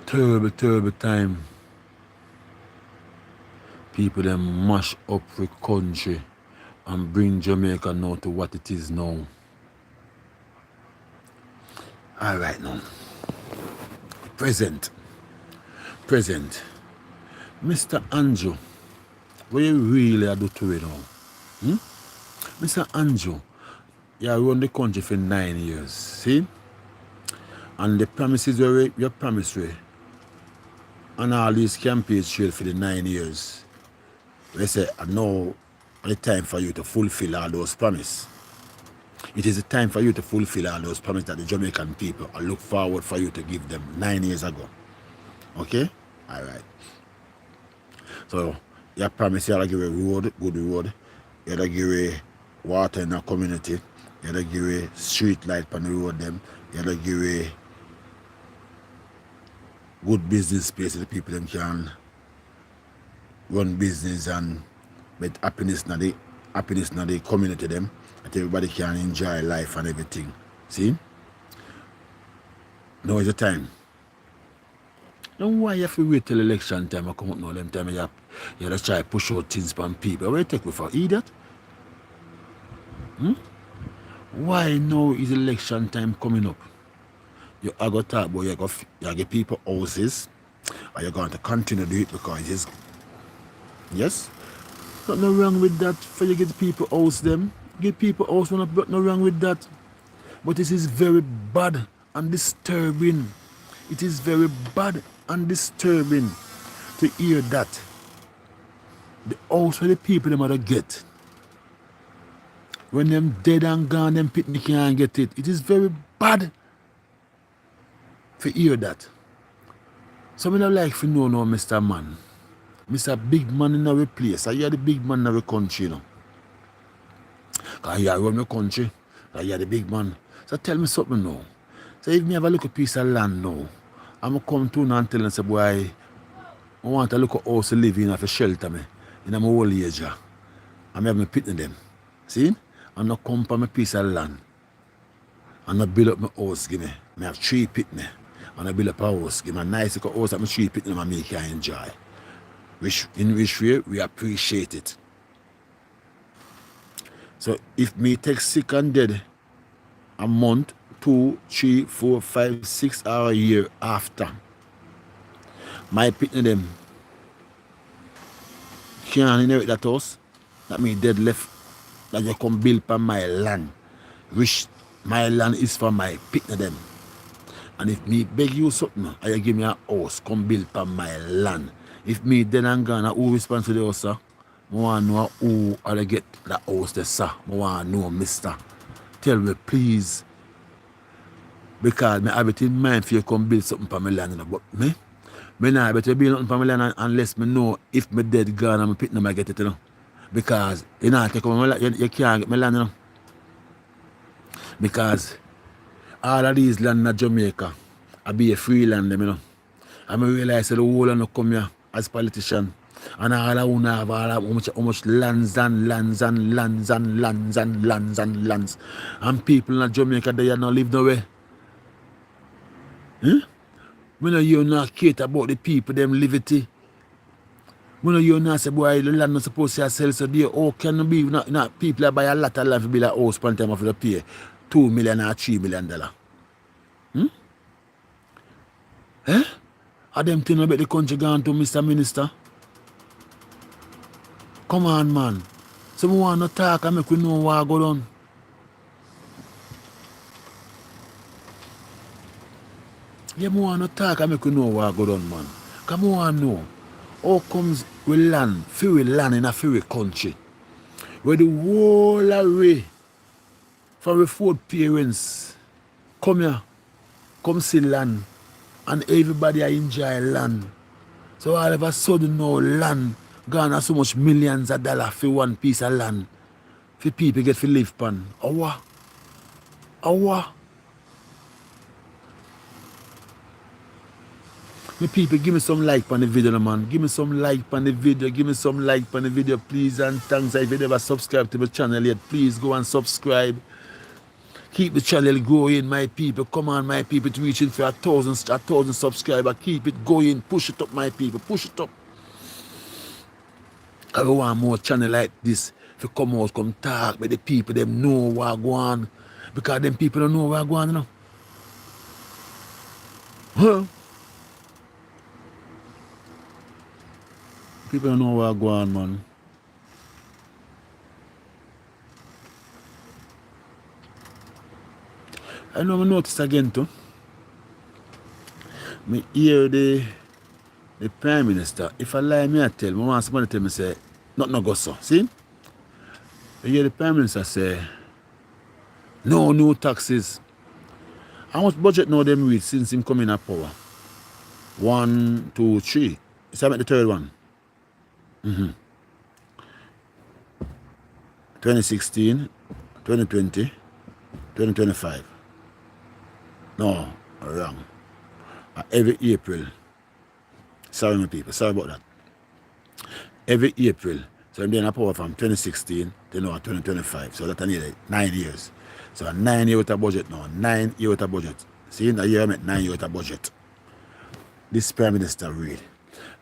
Speaker 1: Terrible time. People them mash up the country and bring Jamaica now to what it is now. Alright now. Present. Mr. Andrew, what you really do to it now? Mr. Andrew, you run the country for 9 years, see? And the promises you promised me and all these campaigns trail for the 9 years. We say, now it's time for you to fulfill all those promises. It is the time for you to fulfill all those promises that the Jamaican people look forward for you to give them 9 years ago. Okay? Alright. So, you promise you're going to give a road, good road. You're going to give a water in the community. You're going to give a street light on the road them. You're going to give a good business space that the people them can run business and make happiness in the community them, that everybody can enjoy life and everything. See? Now is the time. Now why you have to wait till election time I come out now, them time you just try to push out things from people. What you take me for? Idiot? Why now is election time coming up? You are going to talk about you get people houses, or you're going to continue to do it because it's, yes? Nothing wrong with that for you get people house them. Get people house, not no wrong with that. But this is very bad and disturbing. It is very bad and disturbing to hear that. The house for the people them are get. When them dead and gone, them people can't get it. It is very bad to hear that. So I don't like to know now, Mr. Man. Mr. Big Man in our place. You are the big man in our country, you know. Because you run the country. You are the big man. So tell me something now. So if me have a little piece of land now, I'm going to come to now and tell them, say, boy, I want a little house to live in for shelter me. In my old age. I'm having pit in them. See? I'm not come for my piece of land. I'm not build up my house, give me. I have 3 pit me. And I build up a house. Give me a nice little house that my 3 pit and make I enjoy. In which way we appreciate it. So if me take sick and dead a month, 2, 3, 4, 5, 6 or a year after, my pitney them can't inherit that house, that me dead left, that you come build on my land, which my land is for my pitney them. And if me beg you something, or you give me a house, come build on my land. If me dead and gone, who responds to the house, sir? I want to know who are they get that house there, sir. I want to know, mister. Tell me, please. Because I have it in mind for you to come build something for my land. You know? But me not able to build something for my land unless me know if me dead gone and my pit no get it, you know. Because you know, you can't get my land, you know. Because all of these land in Jamaica, I be a free land, you know. And I realize that the whole of them come here as politicians. And all of them have how much lands and lands and lands and lands and lands and lands. And people in Jamaica, they are not live nowhere. Huh? We know you not cater about the people, them liberty. We know you not say, boy, the land not supposed to sell, so there, oh, can be, not people that buy a lot of land to build a house per time of the pay $2 million or $3 million. Eh? Are them things about the country gone to, Mr. Minister? Come on, man. So we want to talk and make we know what go on. Yeah, we want to talk and make we know what go on, man. Come on, know. How comes we land, free land in a free country, where the whole array from the 4 parents come here, come see land, and everybody enjoy land. So all of a sudden now land gone at so much millions of dollars for one piece of land. For people get to live pan. Awa. Me people, give me some like on the video, man. Give me some like on the video. Please and thanks. If you never subscribe to my channel yet, please go and subscribe. Keep the channel going, my people. Come on, my people, to reaching for 1,000 subscribers. Keep it going. Push it up, my people. Push it up. I want more channel like this. If you come out, come talk with the people, them know what go on. Because them people don't know what go on, you know. Huh? People don't know what go on, man. I know I noticed again too. Me hear the Prime Minister. If I lie, me I tell. I want somebody tell me say, not no go so. See? I hear the Prime Minister say, no new taxes. How much budget now them read since him coming at power? 1, 2, 3. Is that the third one? 2016, 2020, 2025. No, wrong. Every April. Sorry, my people. Sorry about that. every April. So I'm doing a power from 2016 to now 2025. So that's nearly 9 years. So 9 years with a budget now. 9 years with a budget. See, in a year I met 9 years with a budget. This Prime Minister read.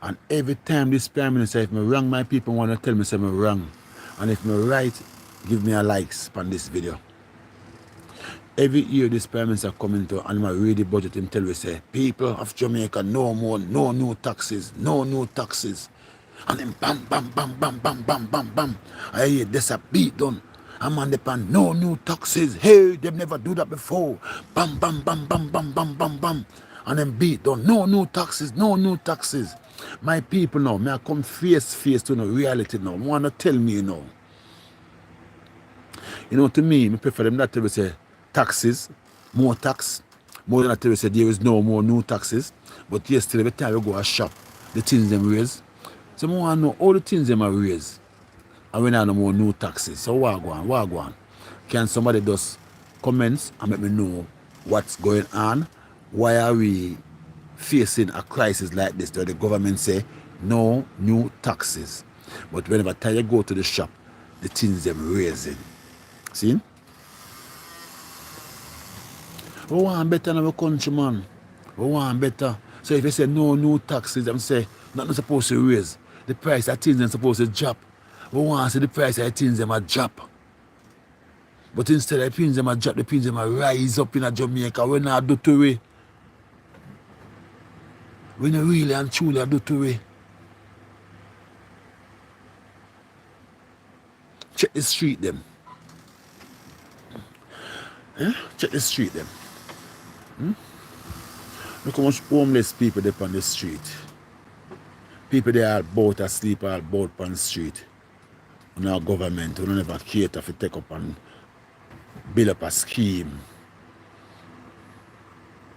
Speaker 1: And every time this Prime Minister, if me wrong, my people want to tell me say me wrong. And if me right, give me a likes on this video. Every year this Prime Minister come into and I read the budget and tell me say, people of Jamaica, no more, no new taxes, no new taxes. And then bam, bam, bam, bam, bam, bam, bam, bam. I hear this a beat done. I'm on the pan, no new taxes. Hey, they've never do that before. Bam, bam, bam, bam, bam, bam, bam, bam. And then beat done, no new taxes, no new taxes. My people now, may I come face to the reality now. Want to tell me now. You know, to me, I prefer them not to say taxes, more tax, more than that to say there is no more new taxes. But yesterday, every time we go a shop, the things them raise. So I want to know all the things them are raised. And we don't no more new taxes. So what go on? Can somebody just comments and let me know what's going on? Why are we facing a crisis like this where the government say no new taxes? But whenever time you go to the shop, the things them raising. See? We want better in our country, man. We want better. So if you say no new taxes, I'm say nothing supposed to raise. The price of things are supposed to drop. We want to see the price of things them a drop. But instead of the things them a drop, the things them a rise up in Jamaica. We not do to it. We not really and truly do to it. Check the street them. Check the street them. Look how much homeless people there on the street. People they are both asleep or both on the street. And our government will never cater to take up and build up a scheme.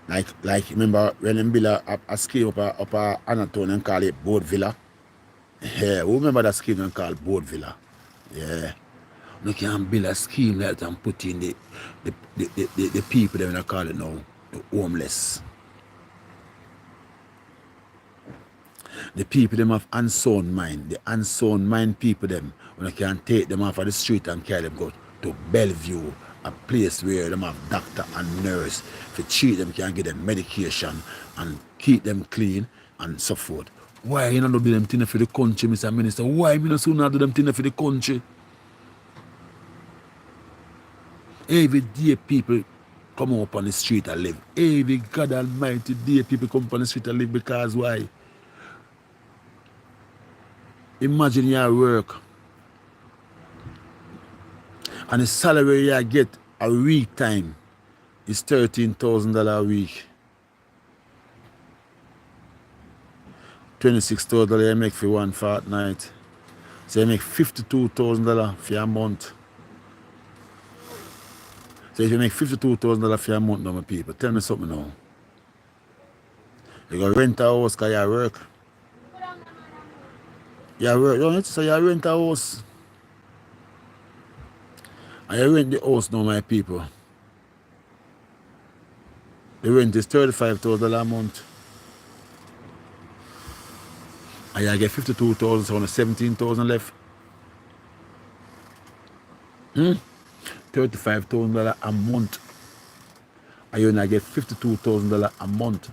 Speaker 1: Like remember when they build a scheme up a Anatone and call it Boat Villa? Yeah, who remember that scheme and call Boat Villa? Yeah. You can build a scheme like that and put in the people that we call it now, the homeless. The people them have unsound mind. The unsound mind people them, when you can take them off of the street and carry them go to Bellevue, a place where them have doctor and nurse. If you treat them, can give them medication and keep them clean and so forth. Why you not do them things for the country, Mr. Minister? Why you not soon do them things for the country? Every day people come up on the street and live. Every God Almighty day people come up on the street and live because why? Imagine your work and the salary you get a week time is $13,000 a week. $26,000 you make for one fortnight. So you make $52,000 for a month. So if you make $52,000 for a month now, my people, tell me something now. You go rent a house because you work. You work, don't you? So you rent a house. And you rent the house now, my people. The rent is $35,000 a month. And you get 52,000, so only 17,000 left. $35,000 a month. And you only get $52,000 a month.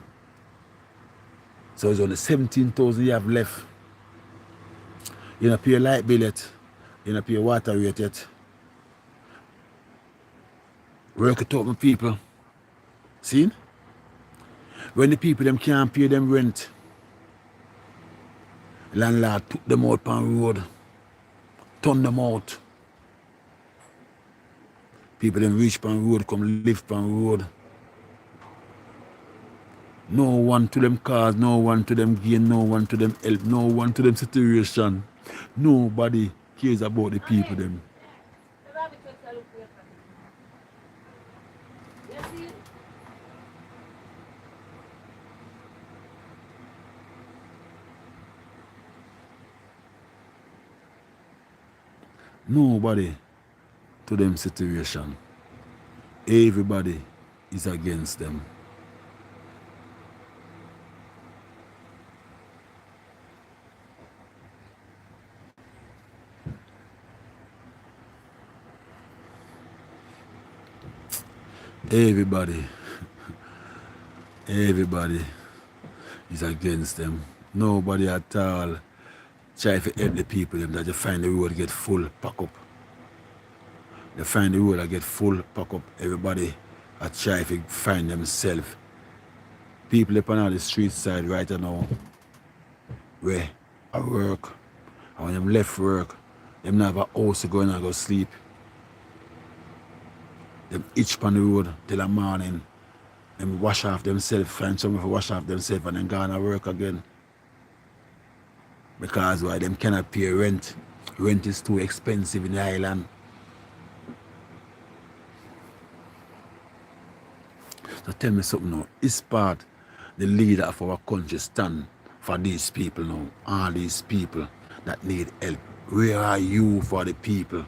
Speaker 1: So it's only 17,000 you have left. You don't pay your light bill yet. You don't pay your water rate yet. Work it out, my people. See? When the people them can't pay them rent, landlord took them out on the road, turn them out. People them reach on the road, come live on the road. No one to them cause, no one to them gain, no one to them help, no one to them situation. Nobody cares about the people them. Nobody to them situation. Everybody is against them. Everybody is against them. Nobody at all try to help the people them that they find the road get full, pack up. They find the road that get full, pack up. Everybody are try to find themselves. People up on the street side right now where I work. And when them left work, them not have a house to go and go sleep. Them itch on the road till the morning. Them wash off themselves, find somewhere to wash off themselves and then go and work again. Because why them cannot pay rent. Rent is too expensive in the island. So tell me something now. Is part the leader of our country stand for these people now? All these people that need help. Where are you for the people?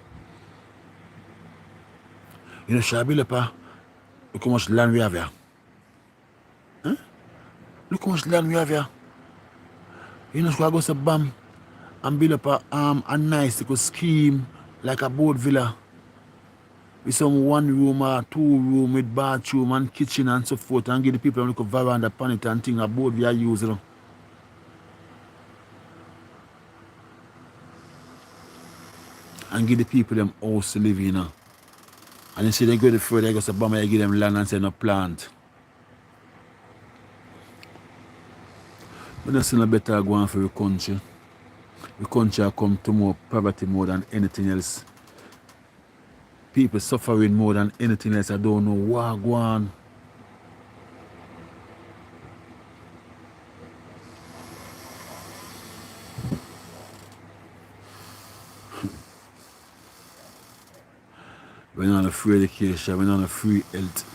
Speaker 1: You know, Shabilapa, look how much land we have here. Huh? Look how much land we have here. You know, so I go to Bam and build up a nice little scheme like a boat villa with some 1 room or 2 room with bathroom and kitchen and so forth, and give the people a little veranda upon it and thing a boat we are using. You know. And give the people them house to live in. You know. And you see they go the further, they go to Bam and give them land and say no plant. But that's still a better going for the country. The country have come to more poverty more than anything else. People suffering more than anything else. I don't know what go on. We're not on a free education, we're not on a free health.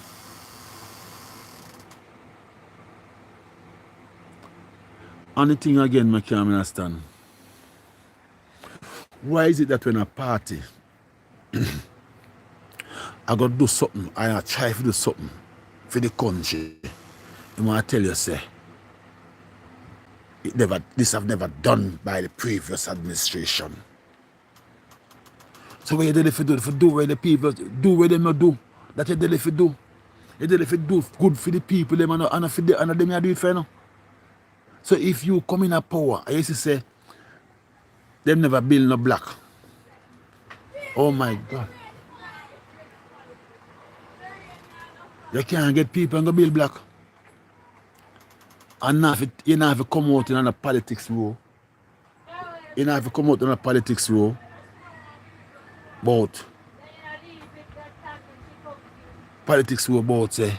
Speaker 1: Only thing again, I can't understand. Why is it that when a party I got to do something, I try to do something for the country, I want to tell you, say, this have never done by the previous administration. So what you did if you do where the people do where they not do, that you did if you do. You did if you do good for the people, them and for the, and them you do it for you. So if you come in a power, I used to say, them never build no black. Oh my God. You can't get people and go build black. And now you not have to come out in a politics row. You not have to come out in a politics row. But politics row about say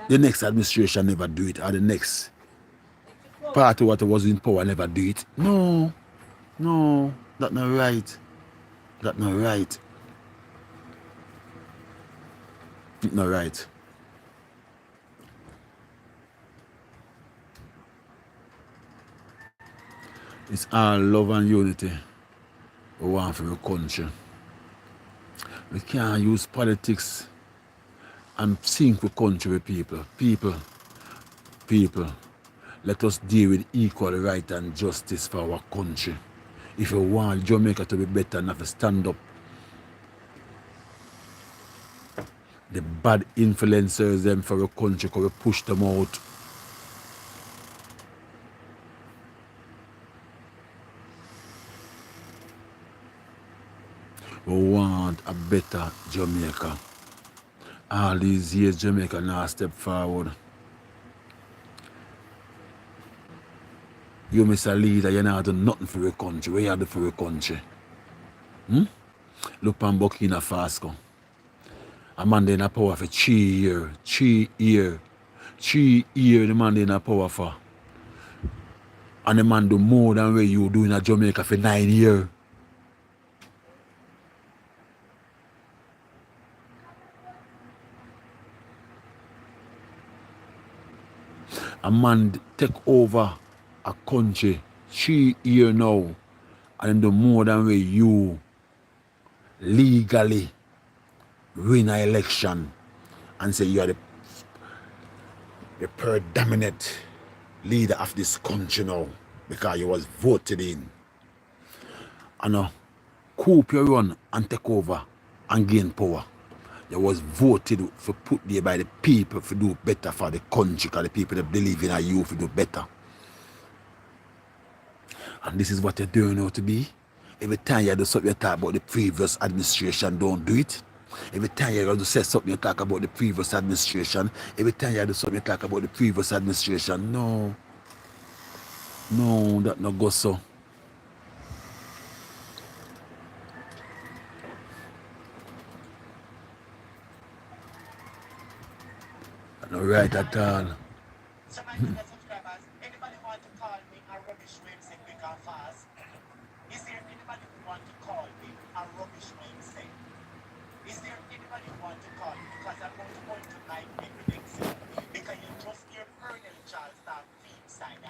Speaker 1: the next administration never do it, or the next party what was in power never do it. No, that's not right. That's not right. It's not right. It's all love and unity we want for the country. We can't use politics and sink the country with people. People, let us deal with equal right and justice for our country. If you want Jamaica to be better, you have to stand up. The bad influencers them for the country, because we push them out. We want a better Jamaica. All these years, Jamaica now step forward. You, Mr. Leader, you not do nothing for your country. What you do for your country? Look on Burkina Faso. A man in a power for 3 years. 3 years. 3 years the man in a power for. And the man do more than what you do in a Jamaica for 9 years. A man take over a country 3 years now and do more than where you legally win an election and say you are the predominant leader of this country now because you was voted in. And coup you run and take over and gain power. You was voted for put there by the people to do better for the country, because the people that believe in you to do better. And this is what you're doing now to be. Every time you do something you talk about the previous administration, don't do it. Every time you do say something you talk about the previous administration. Every time you do something you talk about the previous administration. No. No, that no go so. That's not right at all.
Speaker 2: Anybody want to call me a rubbish Wednesday quick and fast? Is there anybody who want to call me a rubbish Wednesday? Is there anybody who want to call me? Because I'm going to go into my evidence. Because you just hear Colonel Charles start theme sign.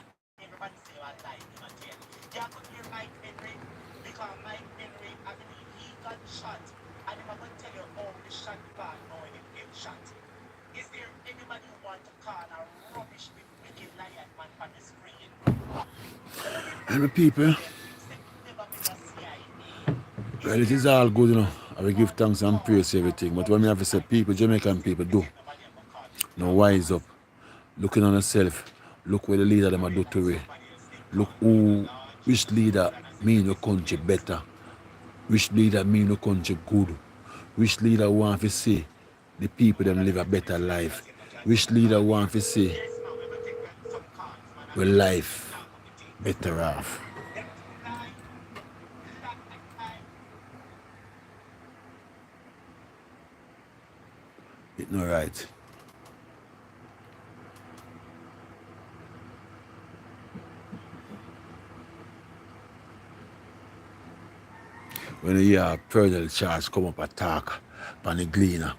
Speaker 2: Everybody say I like him again. You could hear Mike Henry, because Mike Henry, I believe he got shot. And I'm going to tell you how the shot part knowing him get shot. Is there anybody who want to call a rubbish wicked lion man on the screen?
Speaker 1: Every people, well, it is all good, you know. I will give thanks and praise to everything. But when we have to say people, Jamaican people do. Now wise up. Looking on yourself. Look where the leader them are do to you. Look which leader mean your country better. Which leader mean your country good. Which leader want to see the people them live a better life. Which leader want to see the life better off. It's not right. When you hear a Colonel Charles come up and talk on the Gleaner,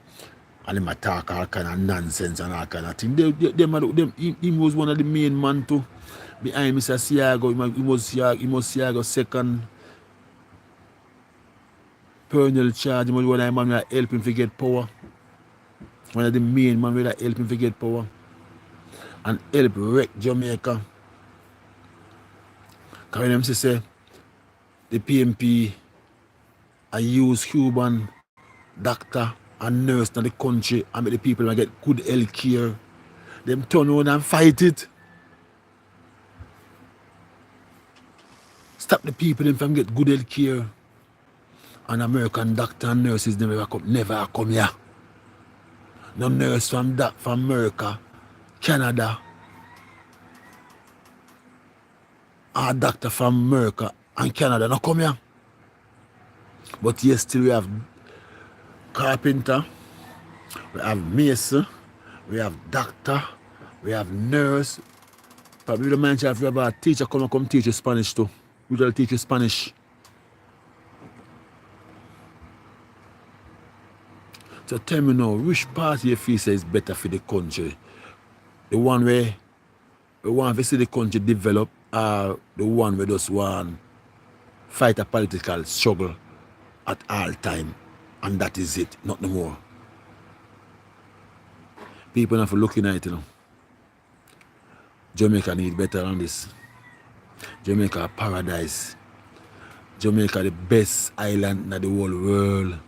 Speaker 1: and him talk all kind of nonsense and all kind of thing. He was one of the main man too. Behind Mr. Siago, he was Siago second. Colonel Charles, he was one of the man that help him to get power. One of the main man that help him to get power. And help wreck Jamaica. Because when them say the PMP I use Cuban doctor and nurse in the country and make the people get good health care, them turn around and fight it. Stop the people them from get good health care. And American doctor and nurses never come here. No nurse from America, Canada, or doctor from America and Canada no come here. But yes, still we have carpenter, we have mason, we have doctor, we have nurse. Probably the man if you have a teacher come teach you Spanish too. We will teach you Spanish. So tell me now, which part you feel is better for the country? The one where we want to see the country develop, or the one where just want fight a political struggle at all time, and that is it, not no more. People have to looking at it, you know. Jamaica need better than this. Jamaica a paradise. Jamaica the best island in the whole world.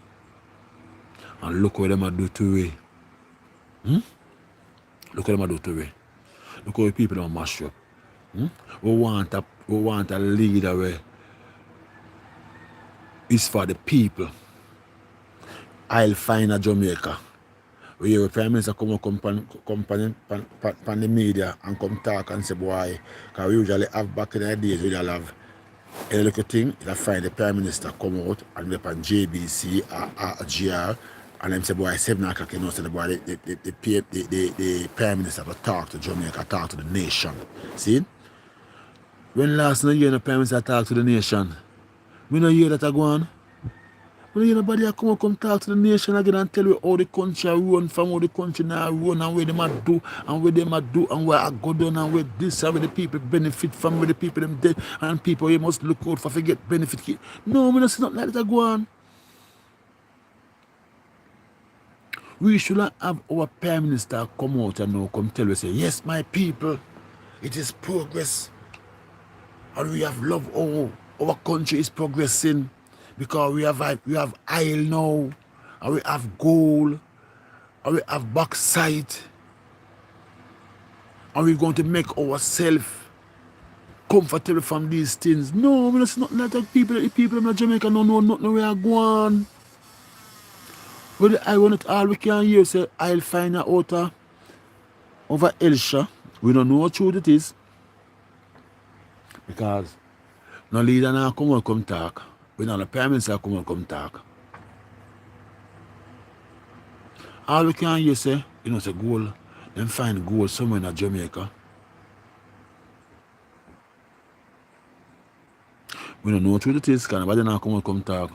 Speaker 1: And look what them a do to we. Look what them a do to we. Look how the people don't mash up. We want a leader where is for the people. I'll find a Jamaica where your Prime Minister come on the media and come talk and say, boy, because we usually have back in the days, we usually have a little thing, you'll find the Prime Minister come out and be on JBC or GR and them say, boy, 7 o'clock, you know, so the boy, the Prime Minister will talk to Jamaica, talk to the nation. See? When last night you the Prime Minister talk to the nation, we don't hear that I go on. We don't hear nobody come talk to the nation again and tell you how the country run, from how the country now run, and where they might do, and where they might do, and where I go down, and where this, and where the people benefit from, where the people them dead, and people you must look out for get benefit. No, we don't see nothing like that go on. We should have our Prime Minister come out and now come tell us, say, yes, my people, it is progress. And we have love how our country is progressing because we have oil now and we have gold, and we have backside, and we're going to make ourselves comfortable from these things. No, I mean, it's not like the people in Jamaica don't know nothing where I go on. Well, I want it all we can hear say I'll find out over Elsha. We don't know what truth it is. Because no leader now come talk. We know the Prime Minister come talk. All we can hear say, say gold. Them find gold somewhere in Jamaica. We don't know what truth it is, because nobody now come talk.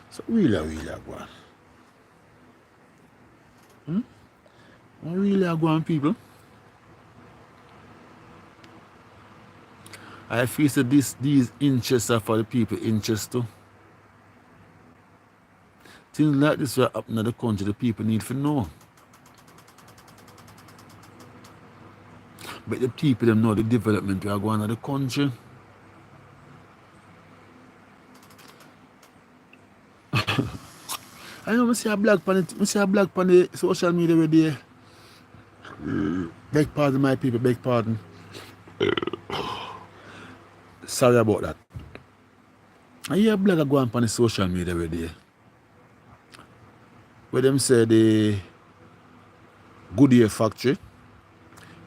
Speaker 1: So really go on. Really go on, people. I feel that these interests are for the people interest too. Things like this are happening in the country, the people need to know. But the people them know the development we are going on in the country. I know I see a black on the social media every day. Beg pardon my people, beg pardon. Sorry about that. I hear a blogger go on the social media every day. Where them say the Goodyear factory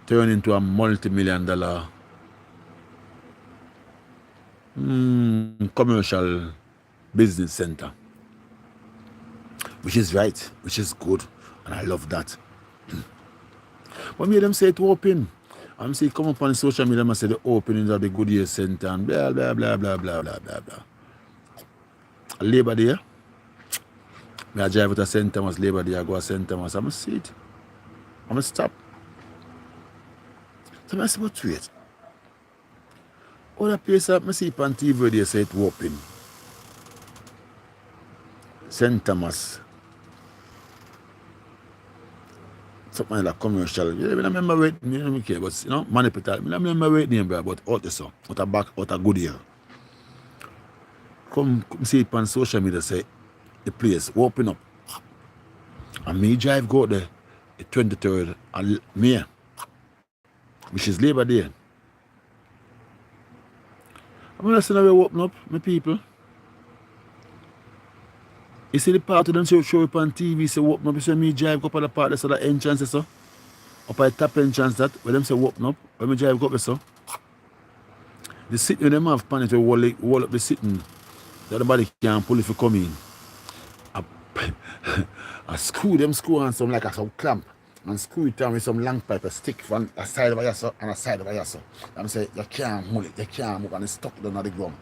Speaker 1: turn into a multi-million-dollar commercial business center. Which is right, which is good, and I love that. But me them say it open. I'm saying come up on the social media and say the opening of the Goodyear Center and blah blah blah blah blah blah blah blah. Labor Day. I drive to St. Thomas, Labor Day, I go to St. Thomas, I'm going to see it. I'm going to stop. So I say, but wait. Other place I see on TV, they say it open. St. Thomas. Something like commercial. You don't remember where it name, but manipulate. I don't remember where it name, but out the so. Out a Goodyear. Come see it on social media, say the place open up. And me drive go there the 23rd of May, which is Labor Day. I'm going to see how we open up, my people. You see the part of them show up on TV, say open up, you see me drive go up on the part, that's the entrance, so. Up at the top entrance, that, where them say open up, when me drive go up, so. The sitting when them have panic to wall up the sitting, that nobody can pull if you come in. I screw on some like some clamp and screw it down with some long pipe, a stick from a side of a yasso and a side of a yasso. I'm saying you can't move it, you can't move, and it's stuck down at the ground.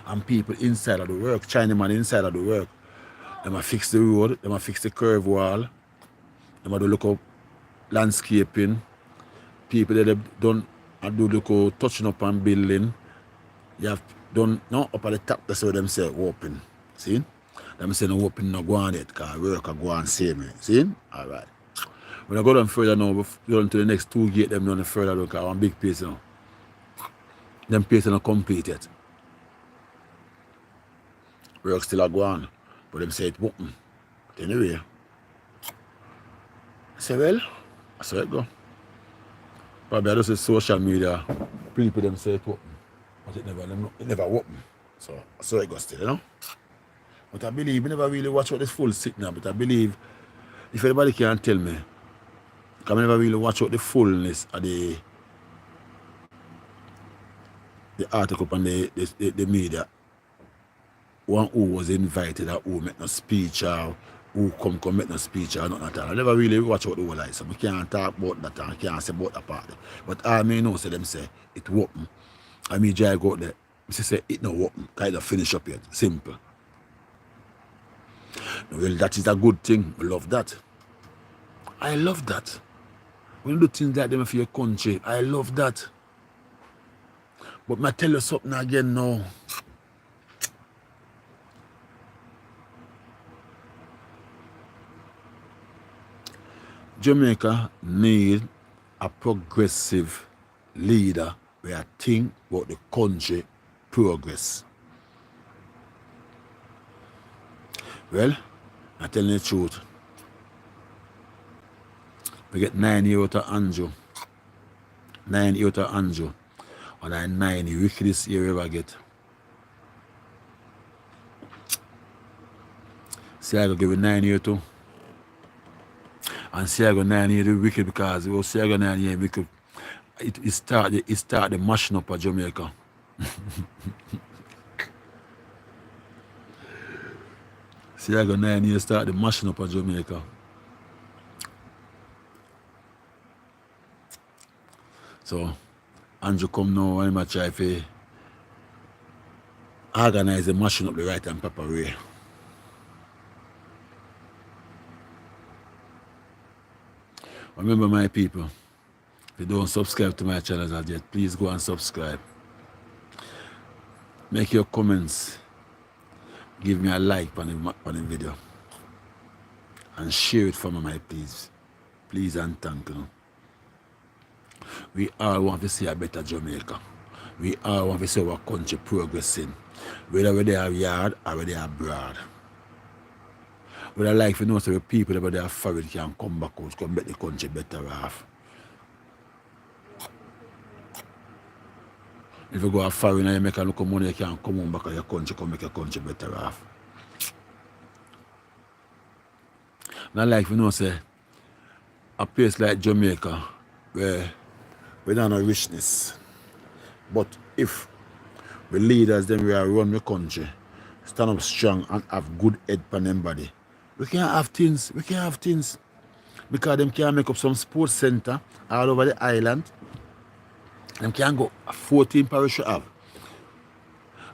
Speaker 1: And people inside of the work, Chinaman inside of the work, they might fix the road, they might fix the curve wall, they might do look up landscaping, people that have done and do look up touching up on building, you have done no up at the top, that's what them say open. See? Them say no open no go on it, because work go on same. See? Alright. When I go down further now, go down to the next 2 gates, them down further because one big place now. Them place not complete yet. Work still go on. But them say it open. But anyway. I say, well, I saw it go. Probably I just say social media, people them say it open. But it never open. So I saw it go still, you know? But I believe, I never really watch out this full signal, but I believe, if anybody can tell me, I never really watch out the fullness of the article on the media. One who was invited or who make no speech or who come make no speech or nothing at all. I never really watch out the whole life, so I can't talk about that and I can't say about that part. But I may know, say them say, it open. I mean, I go out there, I say, it no open, kind of finish up yet, simple. Well, that is a good thing. I love that. I love that. When you do things like them for your country, I love that. But I tell you something again now. Jamaica need a progressive leader where I think about the country progress. Well, I tell you the truth. We get 9 years out of Andrew. 9 years out of Andrew. And I 9 the wickedest year we ever get. See, I go give it 9 years too. And see, I go 9 years the wicked because we see I go 9 years wicked. It start the mashing up of Jamaica. See, I go 9 years start the mashing up of Jamaica. So, Andrew come now and I try to organize the mashing up the right and proper way. Remember, my people, if you don't subscribe to my channel as yet, please go and subscribe. Make your comments. Give me a like on the video. And share it for me, my please. Please and thank you. We all want to see a better Jamaica. We all want to see our country progressing. Whether they are yard or whether they are abroad. But I like to know so the people that are foreign can come back out, come make the country better off. If you go foreign and you make a look of money, you can come home back to your country, come make your country better off. And I like to know say a place like Jamaica where we don't have richness. But if the leaders then we are run the country, stand up strong and have good head for them body. We can have things, because them can make up some sports center all over the island. Them can go 14 parish have.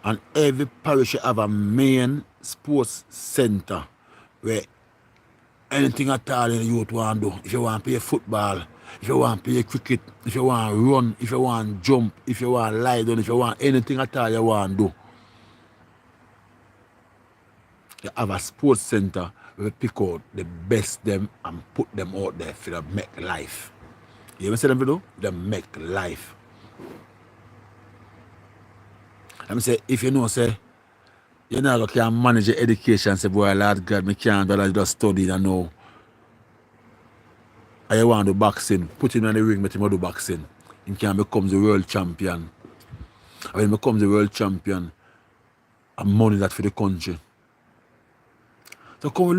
Speaker 1: And every parish have a main sports center where anything at all the youth want to do. If you want to play football, if you want to play cricket, if you want to run, if you want to jump, if you want to lie down, if you want anything at all you want to do. You have a sports center where we pick out the best them and put them out there for them make life. You ever see them do? They make life. Let me say, if you know, say, you know, can manage your education, say, boy, Lord God, me can't just study and know. And you want to do boxing, put him in the ring, let him do boxing. He can become the world champion. And when he becomes the world champion, and money that for the country. So come we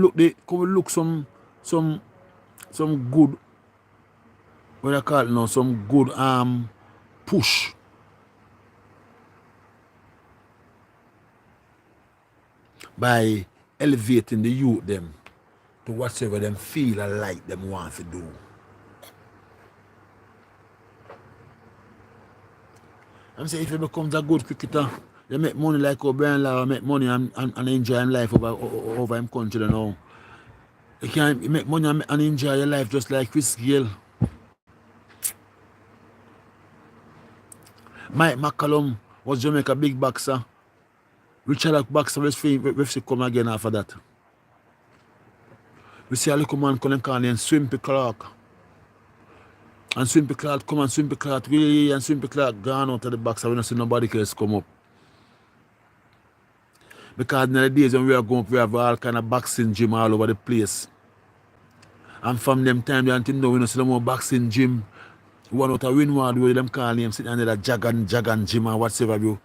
Speaker 1: look some good, what I call it now, some good push. By elevating the youth them to whatever them feel and like them want to do. I'm saying if you become a good cricketer, you make money like O'Brien Lara make money and enjoy his life over his country you know. You can make money and enjoy your life just like Chris Gayle. Mike McCallum was Jamaica big boxer. Richard boxer we've come again after that. We see a little man come and Swimpy Clark. And Swimpy Clark come and Swimpy Clark really and Swimpy Clark gone out of the box. I don't see nobody else come up. Because in the days when we are going up, we have all kind of boxing gym all over the place. And from them time until now, we don't see no more boxing gym. One out of Windward where them call him sitting under the Jagan gym or whatever you.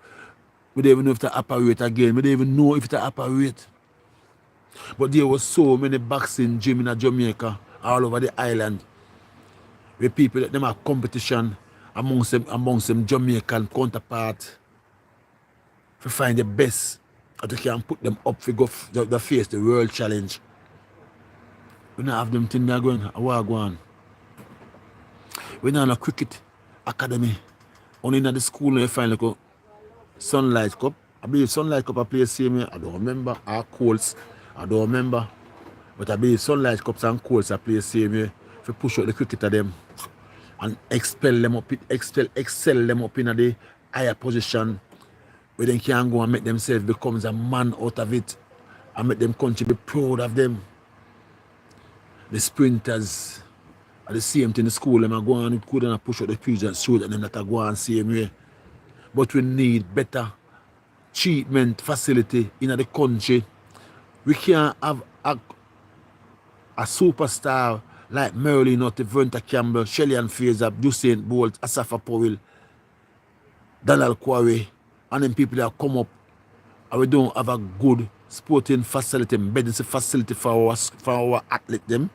Speaker 1: We don't even know if they operate again. We don't even know if they operate. But there was so many boxing gym in Jamaica all over the island. Where people them have competition amongst them Jamaican counterpart to find the best that they can put them up to go the face the world challenge. We don't have them thing there going on. We don't have a cricket academy. Only in the school you find like a Sunlight Cup. I believe Sunlight Cup I play same year. I don't remember. Our Colts. I don't remember. But I believe Sunlight Cups and Colts I play same year. To push out the cricket of them and excel them up in the higher position where they can go and make themselves become a man out of it and make them country be proud of them. The sprinters At the same thing, the school them are going and couldn't push out the kids and show that them that are going same way. But we need better treatment facility in the country. We can't have a superstar like Merlin or Devonta Campbell, Shelley Fraser, Usain Bolt, Asafa Powell, Donald Quarry, and then people that come up and we don't have a good sporting facility, medicine facility for our athlete them.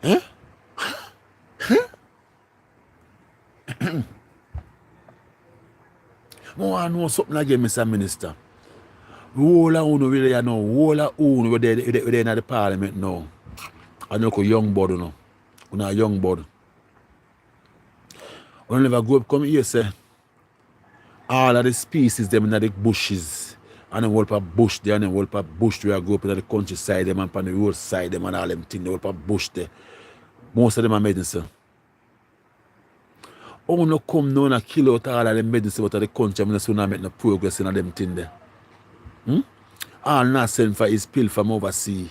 Speaker 1: Eh? I want to know something again, Mr. Minister. Whole of who really know, whole of who we're there in the parliament now. I know a young bud, you know. You're a young bud. When I never go up, come here, say, all of the species them in the bushes. And then whole of bush there, and then whole of bush where I go up in the countryside, them and on the roadside, them and all them things, the whole of bush there. Most of them are medicine. Oh, no come now and kill out all of them medicine out of the country, and so not make no progress in them thing there. All not send for his pill from overseas.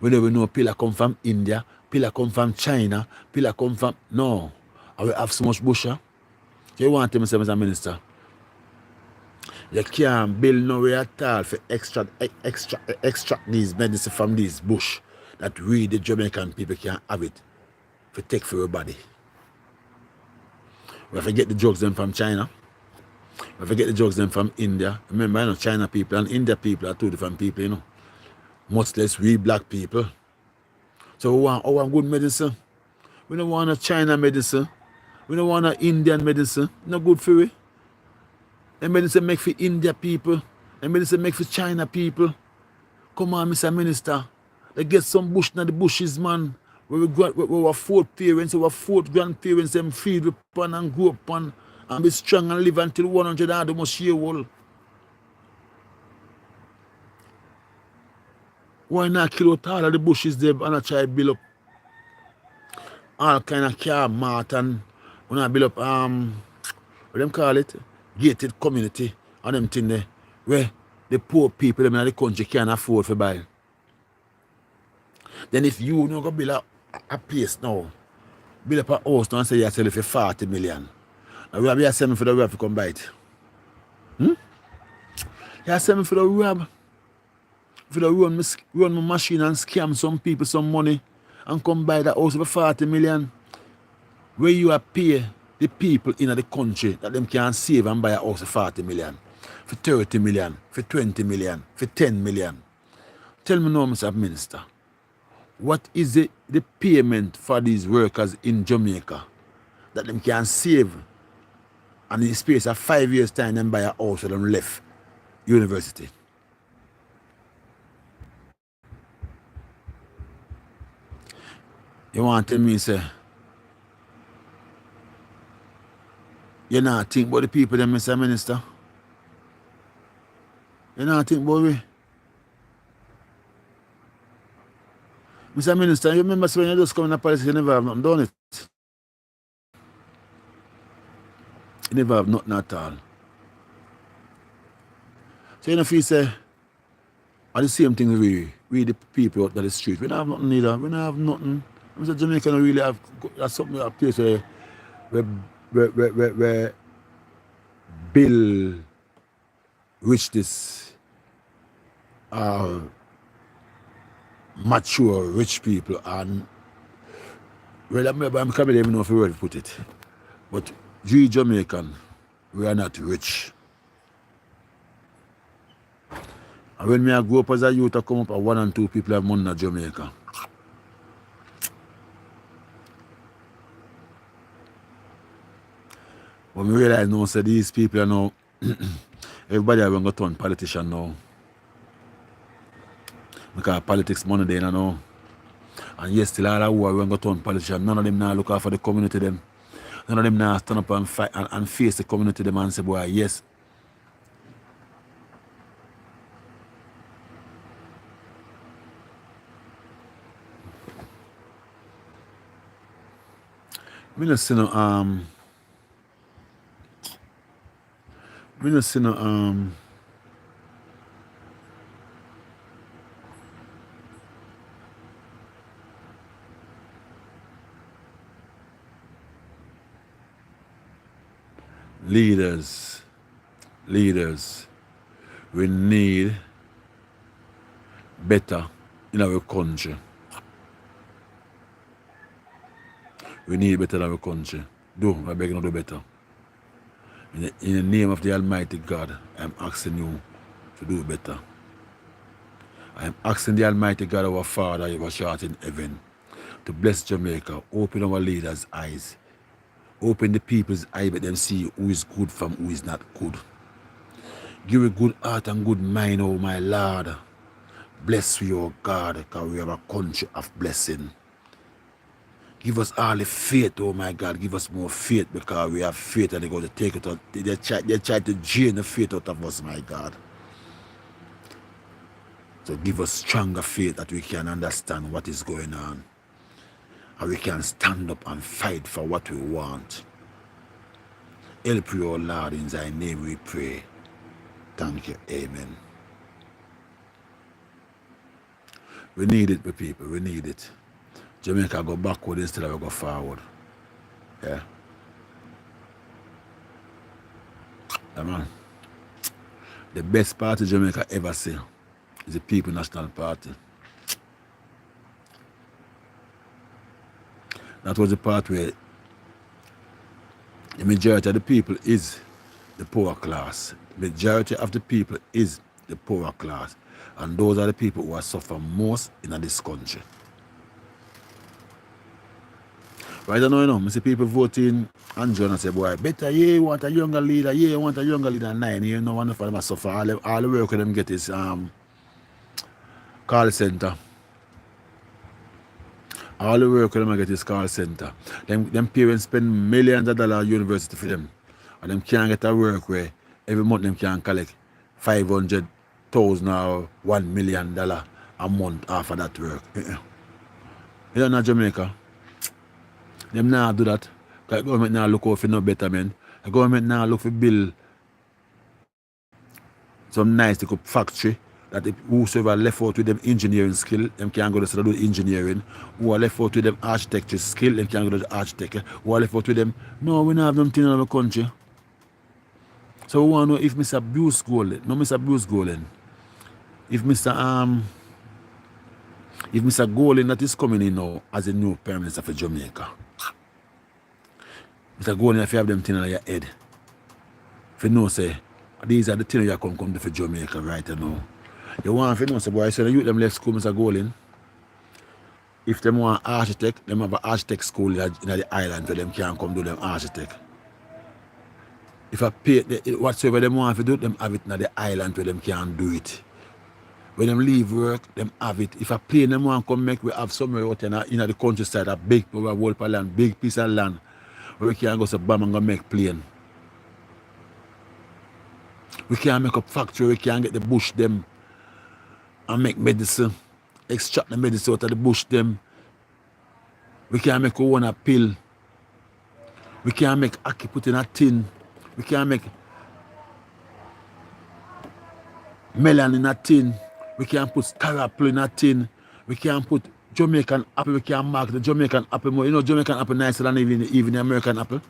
Speaker 1: We never know pill come from India, pill come from China, pill come from... No. I will have so much bush. Huh? You want to tell me, Mr. Minister? You can't build nowhere at all for extract these medicine from these bush that we, the Jamaican people, can't have it for take for your body. We have to get the drugs them from China. We have to get the drugs them from India. Remember, you know, China people and India people are two different people, you know. Much less we black people. So we want our good medicine. We don't want a China medicine. We don't want an Indian medicine. No good for we. And medicine make for India people. And medicine make for China people. Come on, Mr. Minister. They get some bush in the bushes, man. Where our fourth parents, our fourth grandparents, them feed upon and grow upon and be strong and live until 100 and the most year old. Why not kill out all of the bushes there and try to build up all kind of car mart and we not build up what them call it? Gated community and them thing there where the poor people them in the country can't afford to buy. Then if you no go build a place now, build up a house now and say you sell it for 40 million. Now we have you sell me for the rob to come buy it. You sell me for the rob. For the run my machine and scam some people some money and come buy that house for 40 million. Where you are pay the people in the country that them can save and buy a house for 40 million, for 30 million, for 20 million, for 10 million. Tell me now, Mr. Minister, what is the payment for these workers in Jamaica that them can save and in the space of 5 years' time and buy a house for them left university? You want to tell me, say, you not think about the people, them, Mr. Minister? You not think about we? Mr. Minister, you remember when you just come in the politics, you never have nothing done it. You never have nothing at all. So you know if you say, are the same thing we the people out on the street. We don't have nothing either. We don't have nothing. Mr. Jamaica don't really have that's something a place where Bill richness mature rich people and well I'm can't even know if you word to put it. But we Jamaican, we are not rich. And when I grew up as a youth, I come up at 1 and 2 people have money in Jamaica. But we realize now, so these people are now, everybody are going to turn politician now. Because politics money there now. And yes, still all who are going to turn politician, none of them now look out for the community them. None of them now stand up and fight and face the community them and say, boy, yes. Me not see no me not see no Leaders, we need better in our country. We need better in our country. I beg you to do better. In the name of the Almighty God, I'm asking you to do better. I am asking the Almighty God, our Father, who art in heaven, to bless Jamaica, open our leaders' eyes, open the people's eyes, let them see who is good from who is not good. Give a good heart and good mind, oh my Lord. Bless we, oh God, because we have a country of blessing. Give us all the faith, oh my God. Give us more faith because we have faith and they're going to take it out. They try to drain the faith out of us, my God. So give us stronger faith that we can understand what is going on. And we can stand up and fight for what we want. Help you, oh Lord, in thy name we pray. Thank you. Amen. We need it, people. We need it. Jamaica go backward instead of go forward. Yeah. Yeah, man. The best party Jamaica ever see is the People National Party. That was the part where the majority of the people is the poor class. The majority of the people is the poor class. And those are the people who are suffering most in this country. Right now, I see people voting and John and say, boy, better, yeah, you want a younger leader, yeah, you want a younger leader 9, you know, one of them suffer. All the work them get is call center. All the work them get is call center. Them parents spend millions of dollars at university for them. And them can't get a work where every month them can collect $500,000 or $1 million a month after that work. You know, Jamaica. Them now do that. The government now look out for no betterment. The government now look for build some nice factory that whosoever left out with them engineering skill, them can go to do engineering. Who are left out with them architecture skill, them can go to the architecture. Who are left out with them, no, we don't have nothing in our country. So we want to know if Mr. Bruce Golden, no Mr. Bruce Golden, if Mr. Golden that is coming in now as a new Prime Minister for Jamaica. Mr. Golden, if you have them things on your head, if you know, say, these are the things you come to for Jamaica right now. You want to know, say, boy, so the youth them left school, Mr. Golden. If them want architect, them have an architect school in the island where them can come do them architect. If I pay whatsoever them want to do, them have it in the island where them can do it. When them leave work, them have it. If a plane them want to come make, we have somewhere out in the countryside, a big whole land, big piece of land, where we can go to Bam and go make plane. We can make a factory, we can get the bush them and make medicine, extract the medicine out of the bush them. We can make a pill. We can make ackee put in a tin. We can make melon in a tin. We can put star apple in a tin. We can put Jamaican apple. We can mark the Jamaican apple more. You know, Jamaican apple nicer than even the American apple.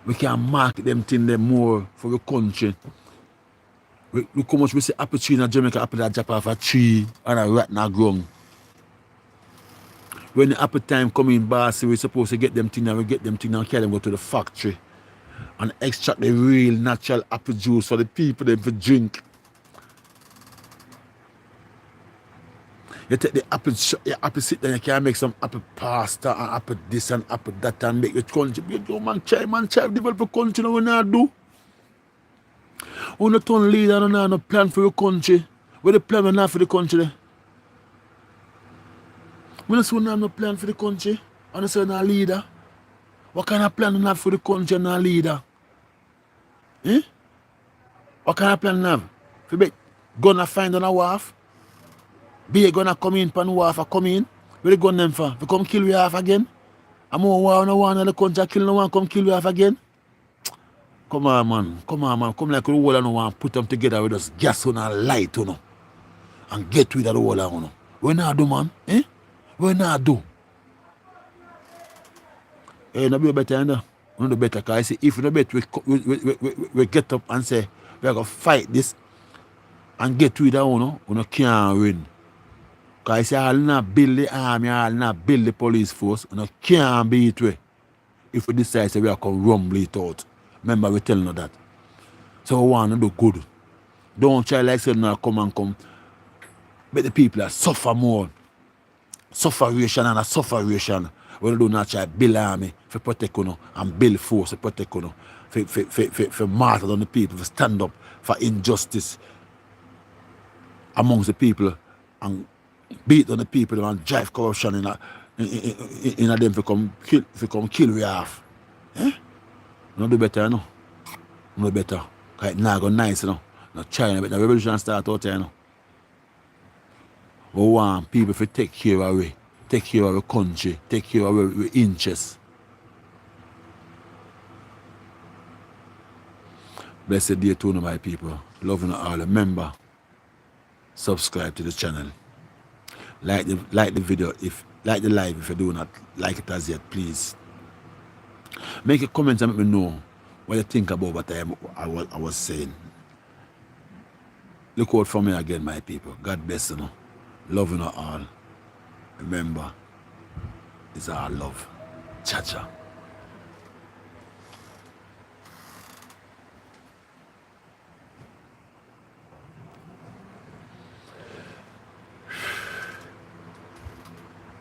Speaker 1: We can mark them tin them more for the country. Look how much we see apple tree in a Jamaican apple that drop off a tree and a rat in a ground. When the apple time come in, boss, we're supposed to get them things and we get them things and carry them go to the factory and extract the real natural apple juice for the people them to drink. You take the apple, sit there, you can make some apple pasta and apple this and apple that and make the country. You man, try develop a country now we not do. We not turn leader and no plan for your country. Where the plan we not for the country? We not say we have no plan for the country and say no leader. What kind of plan we have for the country and no leader? Eh? What kind of plan we have? If you gonna find on a wharf? Be gonna come in pan wharf or come in? Where they gun them for? They come kill we half again? And more war no one in the country kill no one come kill we half again? Come on man. Come like the whole and no one put them together with us gas on and light on and get rid of the whole and we not do man? Eh? We not do. Hey, no be better than that. We do better, because I say, if we do better, we get up and say, we are going to fight this and get rid of you, we can't win. Because I say, I'll not build the army, I'll not build the police force, we can't beat it. If we decide to we are going to rumble it out. Remember, we telling you that. So we want to do good. Don't try like say no come. But the people that suffer more. Sufferation and a sufferation. We do not try build army for protect you and build force to protect you. For martyr on the people, for stand up for injustice amongst the people and beat on the people and drive corruption in a them for come kill we off. Eh? No do better, no. No better. Because now go nice, no. No China, but the revolution start out here, no. We want people to take care of we, take care of our country, take care of our interests. Blessed day to you, my people. Loving you all. Remember, subscribe to the channel. Like the video, like the live if you do not like it as yet, please. Make a comment and let me know what you think about what I was saying. Look out for me again, my people. God bless you. Loving you all. Remember, it's all love. Cha-cha.